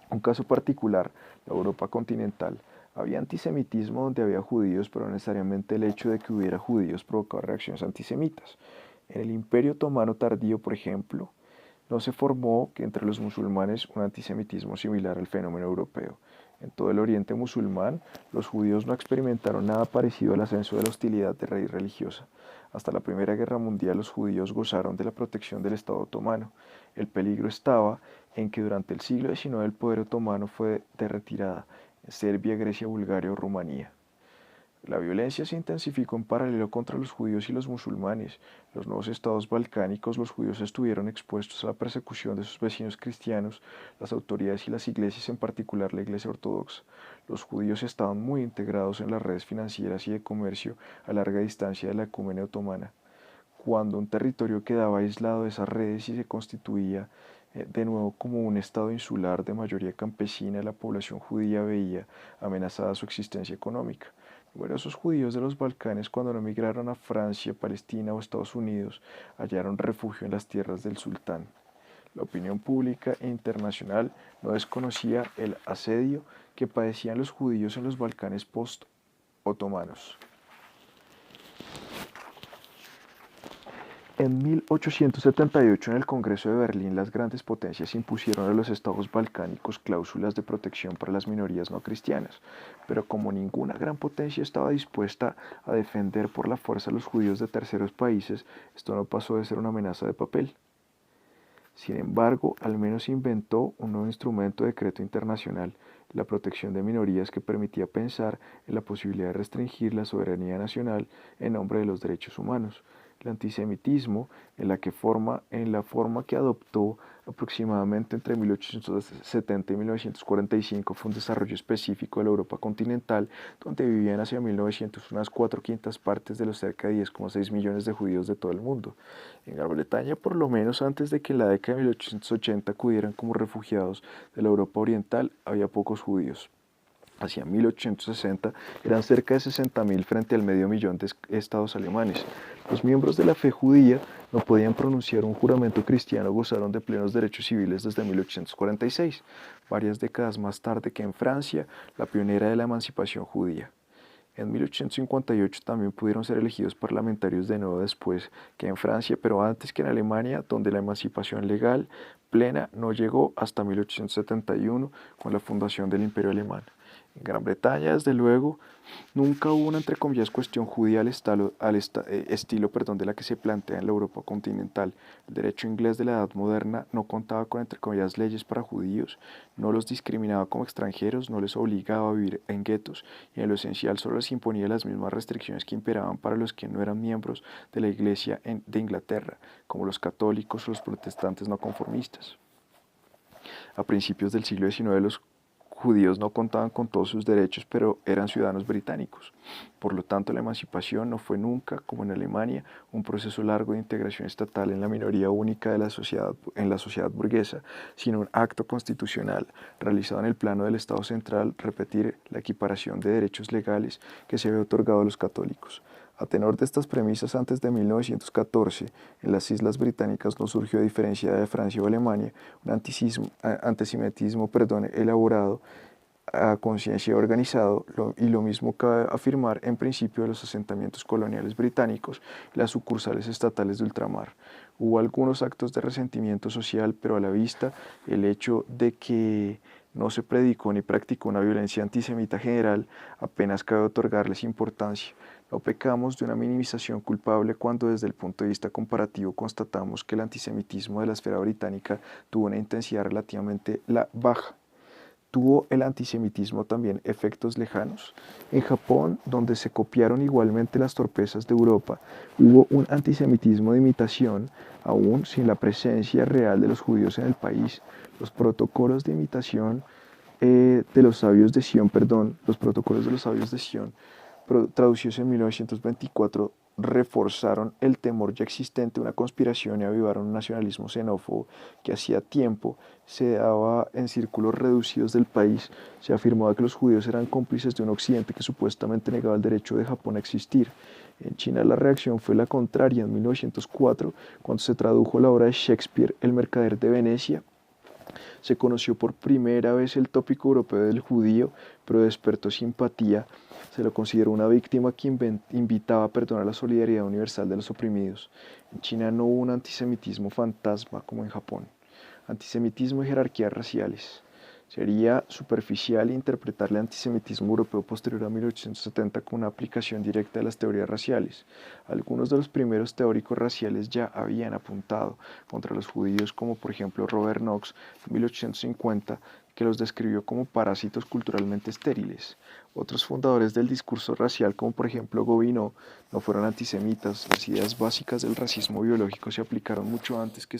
Un caso particular, la Europa continental. Había antisemitismo donde había judíos, pero no necesariamente el hecho de que hubiera judíos provocaba reacciones antisemitas. En el Imperio Otomano tardío, por ejemplo, no se formó que entre los musulmanes un antisemitismo similar al fenómeno europeo. En todo el Oriente musulmán, los judíos no experimentaron nada parecido al ascenso de la hostilidad de raíz religiosa. Hasta la Primera Guerra Mundial los judíos gozaron de la protección del Estado otomano. El peligro estaba en que durante el siglo XIX el poder otomano fue de retirada en Serbia, Grecia, Bulgaria o Rumanía. La violencia se intensificó en paralelo contra los judíos y los musulmanes. En los nuevos estados balcánicos, los judíos estuvieron expuestos a la persecución de sus vecinos cristianos, las autoridades y las iglesias, en particular la Iglesia Ortodoxa. Los judíos estaban muy integrados en las redes financieras y de comercio a larga distancia de la ecúmene otomana. cuando un territorio quedaba aislado de esas redes y se constituía de nuevo como un estado insular de mayoría campesina, la población judía veía amenazada su existencia económica. Numerosos judíos de los Balcanes, cuando no emigraron a Francia, Palestina o Estados Unidos, hallaron refugio en las tierras del sultán. La opinión pública internacional no desconocía el asedio que padecían los judíos en los Balcanes post-otomanos. En 1878, en el Congreso de Berlín, las grandes potencias impusieron a los estados balcánicos cláusulas de protección para las minorías no cristianas, pero como ninguna gran potencia estaba dispuesta a defender por la fuerza a los judíos de terceros países, esto no pasó de ser una amenaza de papel. Sin embargo, al menos inventó un nuevo instrumento de decreto internacional, la protección de minorías, que permitía pensar en la posibilidad de restringir la soberanía nacional en nombre de los derechos humanos. El antisemitismo, en la forma que adoptó aproximadamente entre 1870 y 1945, fue un desarrollo específico de la Europa continental, donde vivían hacia 1900 unas 4/5 de los cerca de 10,6 millones de judíos de todo el mundo. En Gran Bretaña, por lo menos antes de que en la década de 1880 acudieran como refugiados de la Europa Oriental, había pocos judíos. Hacia 1860 eran cerca de 60.000 frente al medio millón de estados alemanes. Los miembros de la fe judía no podían pronunciar un juramento cristiano, gozaron de plenos derechos civiles desde 1846, varias décadas más tarde que en Francia, la pionera de la emancipación judía. En 1858 también pudieron ser elegidos parlamentarios de nuevo después que en Francia, pero antes que en Alemania, donde la emancipación legal plena no llegó hasta 1871 con la fundación del Imperio Alemán. En Gran Bretaña, desde luego, nunca hubo una, entre comillas, cuestión judía estilo de la que se plantea en la Europa continental. El derecho inglés de la Edad Moderna no contaba con, entre comillas, leyes para judíos, no los discriminaba como extranjeros, no les obligaba a vivir en guetos y en lo esencial solo les imponía las mismas restricciones que imperaban para los que no eran miembros de la Iglesia de Inglaterra, como los católicos o los protestantes no conformistas. A principios del siglo XIX, los judíos no contaban con todos sus derechos, pero eran ciudadanos británicos. Por lo tanto, la emancipación no fue nunca, como en Alemania, un proceso largo de integración estatal en la minoría única de la sociedad burguesa, sino un acto constitucional realizado en el plano del Estado central, repetir la equiparación de derechos legales que se había otorgado a los católicos. A tenor de estas premisas, antes de 1914, en las Islas Británicas no surgió, a diferencia de Francia o Alemania, un antisemitismo elaborado a conciencia y organizado, y lo mismo cabe afirmar en principio de los asentamientos coloniales británicos y las sucursales estatales de ultramar. Hubo algunos actos de resentimiento social, pero a la vista el hecho de que no se predicó ni practicó una violencia antisemita general, apenas cabe otorgarles importancia. No pecamos de una minimización culpable cuando desde el punto de vista comparativo constatamos que el antisemitismo de la esfera británica tuvo una intensidad relativamente baja. ¿Tuvo el antisemitismo también efectos lejanos? En Japón, donde se copiaron igualmente las torpezas de Europa, hubo un antisemitismo de imitación, aún sin la presencia real de los judíos en el país. Los protocolos de imitación los protocolos de los sabios de Sion, traducidos en 1924, reforzaron el temor ya existente de una conspiración y avivaron un nacionalismo xenófobo que hacía tiempo se daba en círculos reducidos del país. Se afirmaba que los judíos eran cómplices de un occidente que supuestamente negaba el derecho de Japón a existir. En China la reacción fue la contraria. En 1904, cuando se tradujo la obra de Shakespeare, El mercader de Venecia, se conoció por primera vez el tópico europeo del judío, pero despertó simpatía. Se lo consideró una víctima que invitaba a perdonar la solidaridad universal de los oprimidos. En China no hubo un antisemitismo fantasma como en Japón. Antisemitismo y jerarquías raciales. Sería superficial interpretar el antisemitismo europeo posterior a 1870 como una aplicación directa de las teorías raciales. Algunos de los primeros teóricos raciales ya habían apuntado contra los judíos, como por ejemplo Robert Knox en 1850, que los describió como parásitos culturalmente estériles. Otros fundadores del discurso racial, como por ejemplo Gobineau, no fueron antisemitas. Las ideas básicas del racismo biológico se aplicaron mucho antes que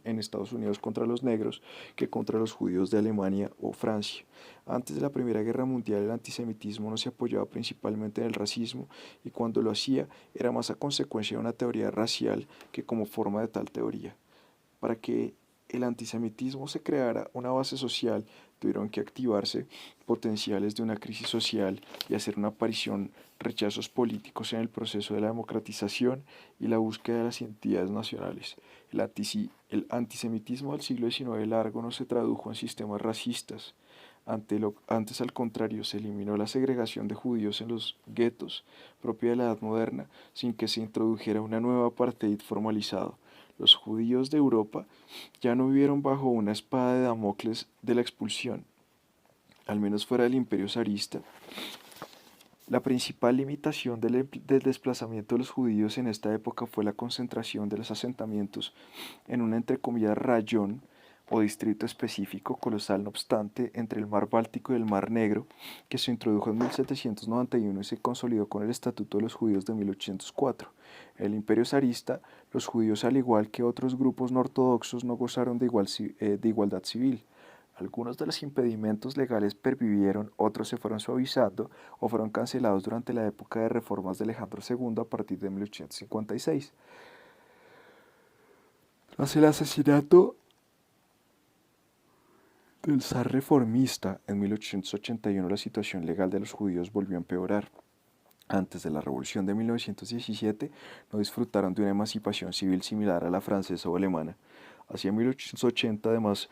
en Estados Unidos contra los negros que contra los judíos de Alemania o Francia. Antes de la Primera Guerra Mundial, el antisemitismo no se apoyaba principalmente en el racismo, y cuando lo hacía era más a consecuencia de una teoría racial que como forma de tal teoría. Para que el antisemitismo se creara una base social, tuvieron que activarse potenciales de una crisis social y hacer una aparición rechazos políticos en el proceso de la democratización y la búsqueda de las identidades nacionales. El antisemitismo del siglo XIX largo no se tradujo en sistemas racistas. Antes, al contrario, se eliminó la segregación de judíos en los guetos, propia de la Edad Moderna, sin que se introdujera una nueva apartheid formalizado. Los judíos de Europa ya no vivieron bajo una espada de Damocles de la expulsión, al menos fuera del Imperio zarista. La principal limitación del desplazamiento de los judíos en esta época fue la concentración de los asentamientos en un entre comillas rayón o distrito específico colosal. No obstante, entre el mar Báltico y el mar Negro, que se introdujo en 1791 y se consolidó con el Estatuto de los Judíos de 1804. En el Imperio zarista, los judíos, al igual que otros grupos no ortodoxos, no gozaron de igualdad civil. Algunos de los impedimentos legales pervivieron, otros se fueron suavizando o fueron cancelados durante la época de reformas de Alejandro II a partir de 1856. Tras el asesinato del zar reformista en 1881, la situación legal de los judíos volvió a empeorar. Antes de la Revolución de 1917, no disfrutaron de una emancipación civil similar a la francesa o alemana. Hacia 1880, además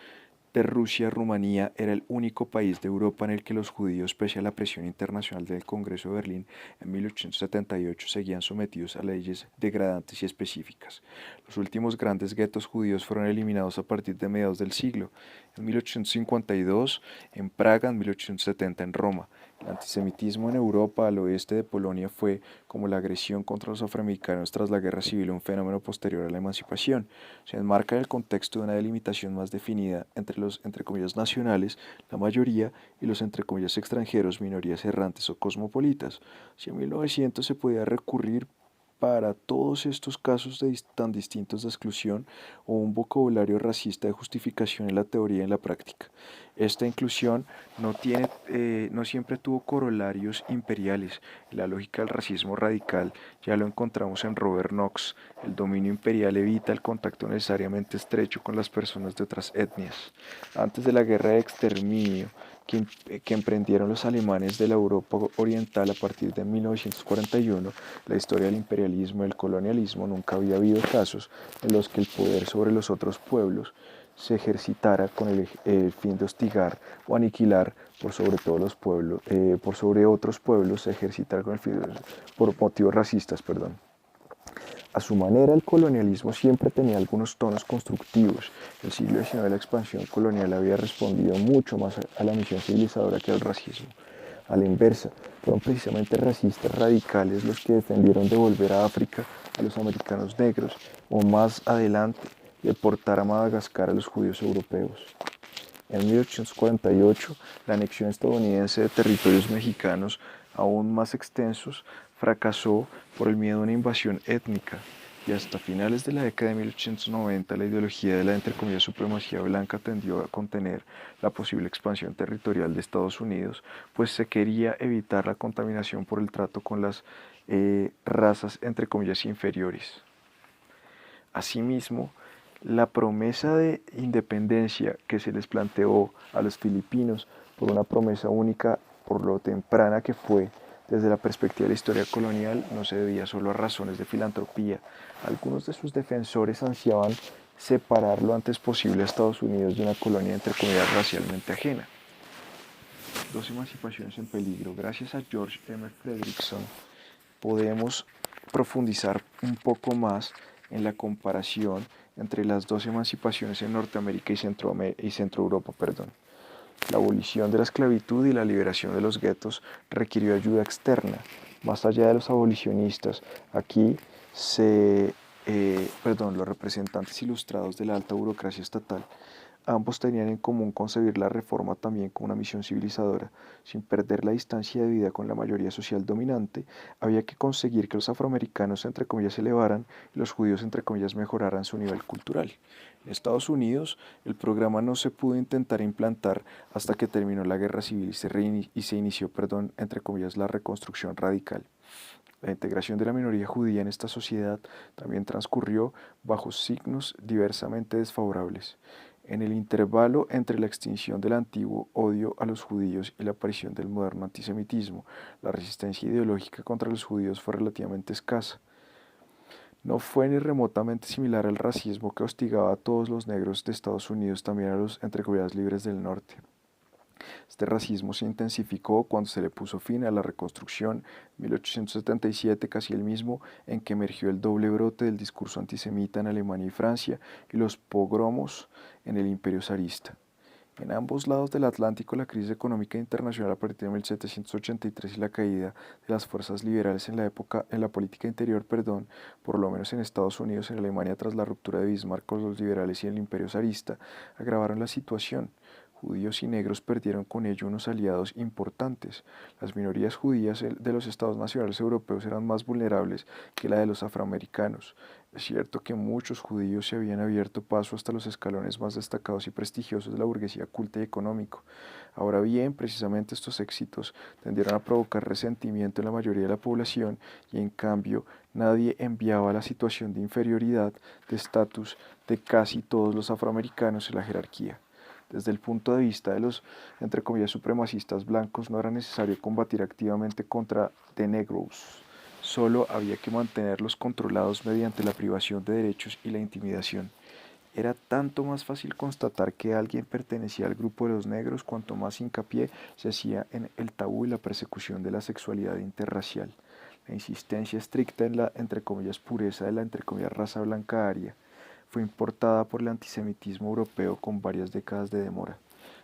de Rusia, Rumanía era el único país de Europa en el que los judíos, pese a la presión internacional del Congreso de Berlín en 1878, seguían sometidos a leyes degradantes y específicas. Los últimos grandes guetos judíos fueron eliminados a partir de mediados del siglo, en 1852 en Praga, en 1870 en Roma. El antisemitismo en Europa, al oeste de Polonia, fue, como la agresión contra los afroamericanos tras la guerra civil, un fenómeno posterior a la emancipación. Se enmarca en el contexto de una delimitación más definida entre los, entre comillas, nacionales, la mayoría, y los, entre comillas, extranjeros, minorías errantes o cosmopolitas. Si en 1900 se podía recurrir para todos estos casos tan distintos de exclusión o un vocabulario racista de justificación en la teoría y en la práctica. Esta inclusión no siempre tuvo corolarios imperiales. La lógica del racismo radical ya lo encontramos en Robert Knox. El dominio imperial evita el contacto necesariamente estrecho con las personas de otras etnias. Antes de la guerra de exterminio que emprendieron los alemanes de la Europa oriental a partir de 1941, la historia del imperialismo y el colonialismo, nunca había habido casos en los que el poder sobre los otros pueblos se ejercitara con el fin de hostigar o aniquilar por sobre todos los pueblos, por sobre otros pueblos, se ejercitara con el fin por motivos racistas, perdón. A su manera, el colonialismo siempre tenía algunos tonos constructivos. El siglo XIX, la expansión colonial había respondido mucho más a la misión civilizadora que al racismo. A la inversa, fueron precisamente racistas radicales los que defendieron devolver a África a los americanos negros o más adelante deportar a Madagascar a los judíos europeos. En 1848, la anexión estadounidense de territorios mexicanos aún más extensos fracasó por el miedo a una invasión étnica, y hasta finales de la década de 1890 la ideología de la, entre comillas, supremacía blanca tendió a contener la posible expansión territorial de Estados Unidos, pues se quería evitar la contaminación por el trato con las razas, entre comillas, inferiores. Asimismo, la promesa de independencia que se les planteó a los filipinos por una promesa única, por lo temprana que fue desde la perspectiva de la historia colonial, no se debía solo a razones de filantropía. Algunos de sus defensores ansiaban separar lo antes posible a Estados Unidos de una colonia, entre comillas, racialmente ajena. Dos emancipaciones en peligro. Gracias a George M. Fredrickson podemos profundizar un poco más en la comparación entre las dos emancipaciones en Norteamérica y Centro Europa. La abolición de la esclavitud y la liberación de los guetos requirió ayuda externa. Más allá de los abolicionistas, aquí los representantes ilustrados de la alta burocracia estatal Ambos tenían en común concebir la reforma también como una misión civilizadora. Sin perder la distancia de vida con la mayoría social dominante, había que conseguir que los afroamericanos, entre comillas, se elevaran y los judíos, entre comillas, mejoraran su nivel cultural. En Estados Unidos, el programa no se pudo intentar implantar hasta que terminó la guerra civil y se inició, entre comillas, la reconstrucción radical. La integración de la minoría judía en esta sociedad también transcurrió bajo signos diversamente desfavorables. En el intervalo entre la extinción del antiguo odio a los judíos y la aparición del moderno antisemitismo, la resistencia ideológica contra los judíos fue relativamente escasa. No fue ni remotamente similar al racismo que hostigaba a todos los negros de Estados Unidos, también a los, entre comillas, libres del norte. Este racismo se intensificó cuando se le puso fin a la Reconstrucción en 1877, casi el mismo en que emergió el doble brote del discurso antisemita en Alemania y Francia y los pogromos en el Imperio zarista. En ambos lados del Atlántico, la crisis económica internacional a partir de 1783 y la caída de las fuerzas liberales en la política interior, por lo menos en Estados Unidos y en Alemania tras la ruptura de Bismarck con los liberales y el Imperio zarista, agravaron la situación. Judíos y negros perdieron con ello unos aliados importantes. Las minorías judías de los estados nacionales europeos eran más vulnerables que la de los afroamericanos. Es cierto que muchos judíos se habían abierto paso hasta los escalones más destacados y prestigiosos de la burguesía culta y económico. Ahora bien, precisamente estos éxitos tendieron a provocar resentimiento en la mayoría de la población y en cambio nadie enviaba la situación de inferioridad de estatus de casi todos los afroamericanos en la jerarquía. Desde el punto de vista de los, entre comillas, supremacistas blancos, no era necesario combatir activamente contra The Negroes. Solo había que mantenerlos controlados mediante la privación de derechos y la intimidación. Era tanto más fácil constatar que alguien pertenecía al grupo de los negros cuanto más hincapié se hacía en el tabú y la persecución de la sexualidad interracial. La insistencia estricta en la, entre comillas, pureza de la, entre comillas, raza blanca aria fue importada por el antisemitismo europeo con varias décadas de demora.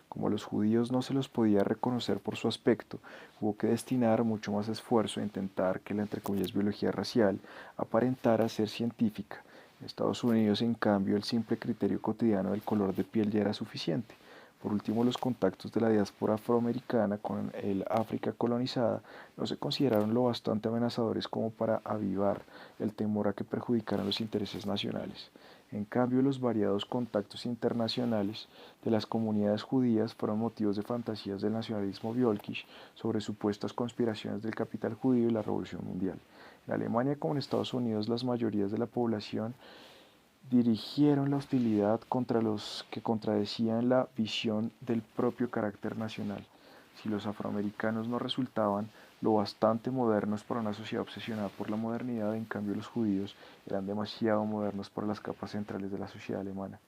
Como a los judíos no se los podía reconocer por su aspecto, hubo que destinar mucho más esfuerzo a intentar que la, entre comillas, biología racial aparentara ser científica. En Estados Unidos, en cambio, el simple criterio cotidiano del color de piel ya era suficiente. Por último, los contactos de la diáspora afroamericana con el África colonizada no se consideraron lo bastante amenazadores como para avivar el temor a que perjudicaran los intereses nacionales. En cambio, los variados contactos internacionales de las comunidades judías fueron motivos de fantasías del nacionalismo Völkisch sobre supuestas conspiraciones del capital judío y la Revolución Mundial. En Alemania como en Estados Unidos, las mayorías de la población dirigieron la hostilidad contra los que contradecían la visión del propio carácter nacional. Si los afroamericanos no resultaban lo bastante modernos para una sociedad obsesionada por la modernidad, en cambio los judíos eran demasiado modernos para las capas centrales de la sociedad alemana.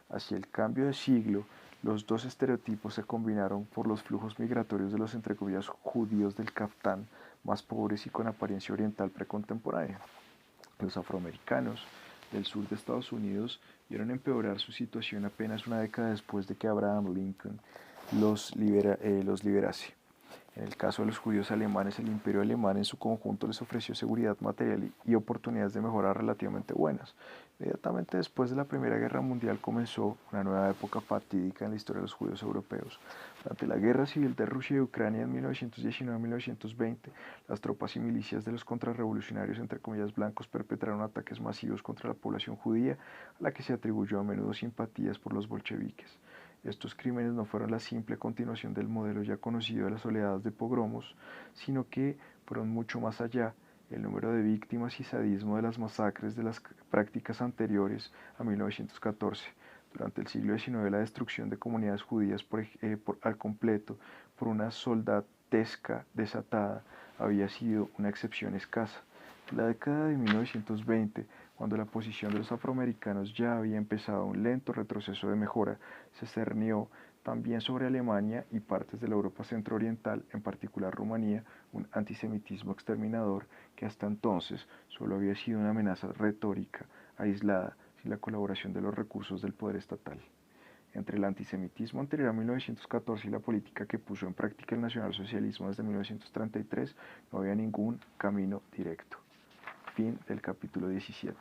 Hacia el cambio de siglo, los dos estereotipos se combinaron por los flujos migratorios de los, entre comillas, judíos del Caftán, más pobres y con apariencia oriental precontemporánea. Los afroamericanos del sur de Estados Unidos vieron empeorar su situación apenas una década después de que Abraham Lincoln los liberase. En el caso de los judíos alemanes, el imperio alemán en su conjunto les ofreció seguridad material y oportunidades de mejora relativamente buenas. Inmediatamente después de la Primera Guerra Mundial comenzó una nueva época fatídica en la historia de los judíos europeos. Durante la Guerra Civil de Rusia y Ucrania en 1919-1920, las tropas y milicias de los contrarrevolucionarios, entre comillas, blancos, perpetraron ataques masivos contra la población judía, a la que se atribuyó a menudo simpatías por los bolcheviques. Estos crímenes no fueron la simple continuación del modelo ya conocido de las oleadas de pogromos, sino que fueron mucho más allá. El número de víctimas y sadismo de las masacres de las prácticas anteriores a 1914. Durante el siglo XIX, la destrucción de comunidades judías al completo por una soldatesca desatada había sido una excepción escasa. En la década de 1920, cuando la posición de los afroamericanos ya había empezado un lento retroceso de mejora, se cernió también sobre Alemania y partes de la Europa centrooriental, en particular Rumanía, un antisemitismo exterminador que hasta entonces solo había sido una amenaza retórica, aislada, sin la colaboración de los recursos del poder estatal. Entre el antisemitismo anterior a 1914 y la política que puso en práctica el nacionalsocialismo desde 1933, no había ningún camino directo. Fin del capítulo 17.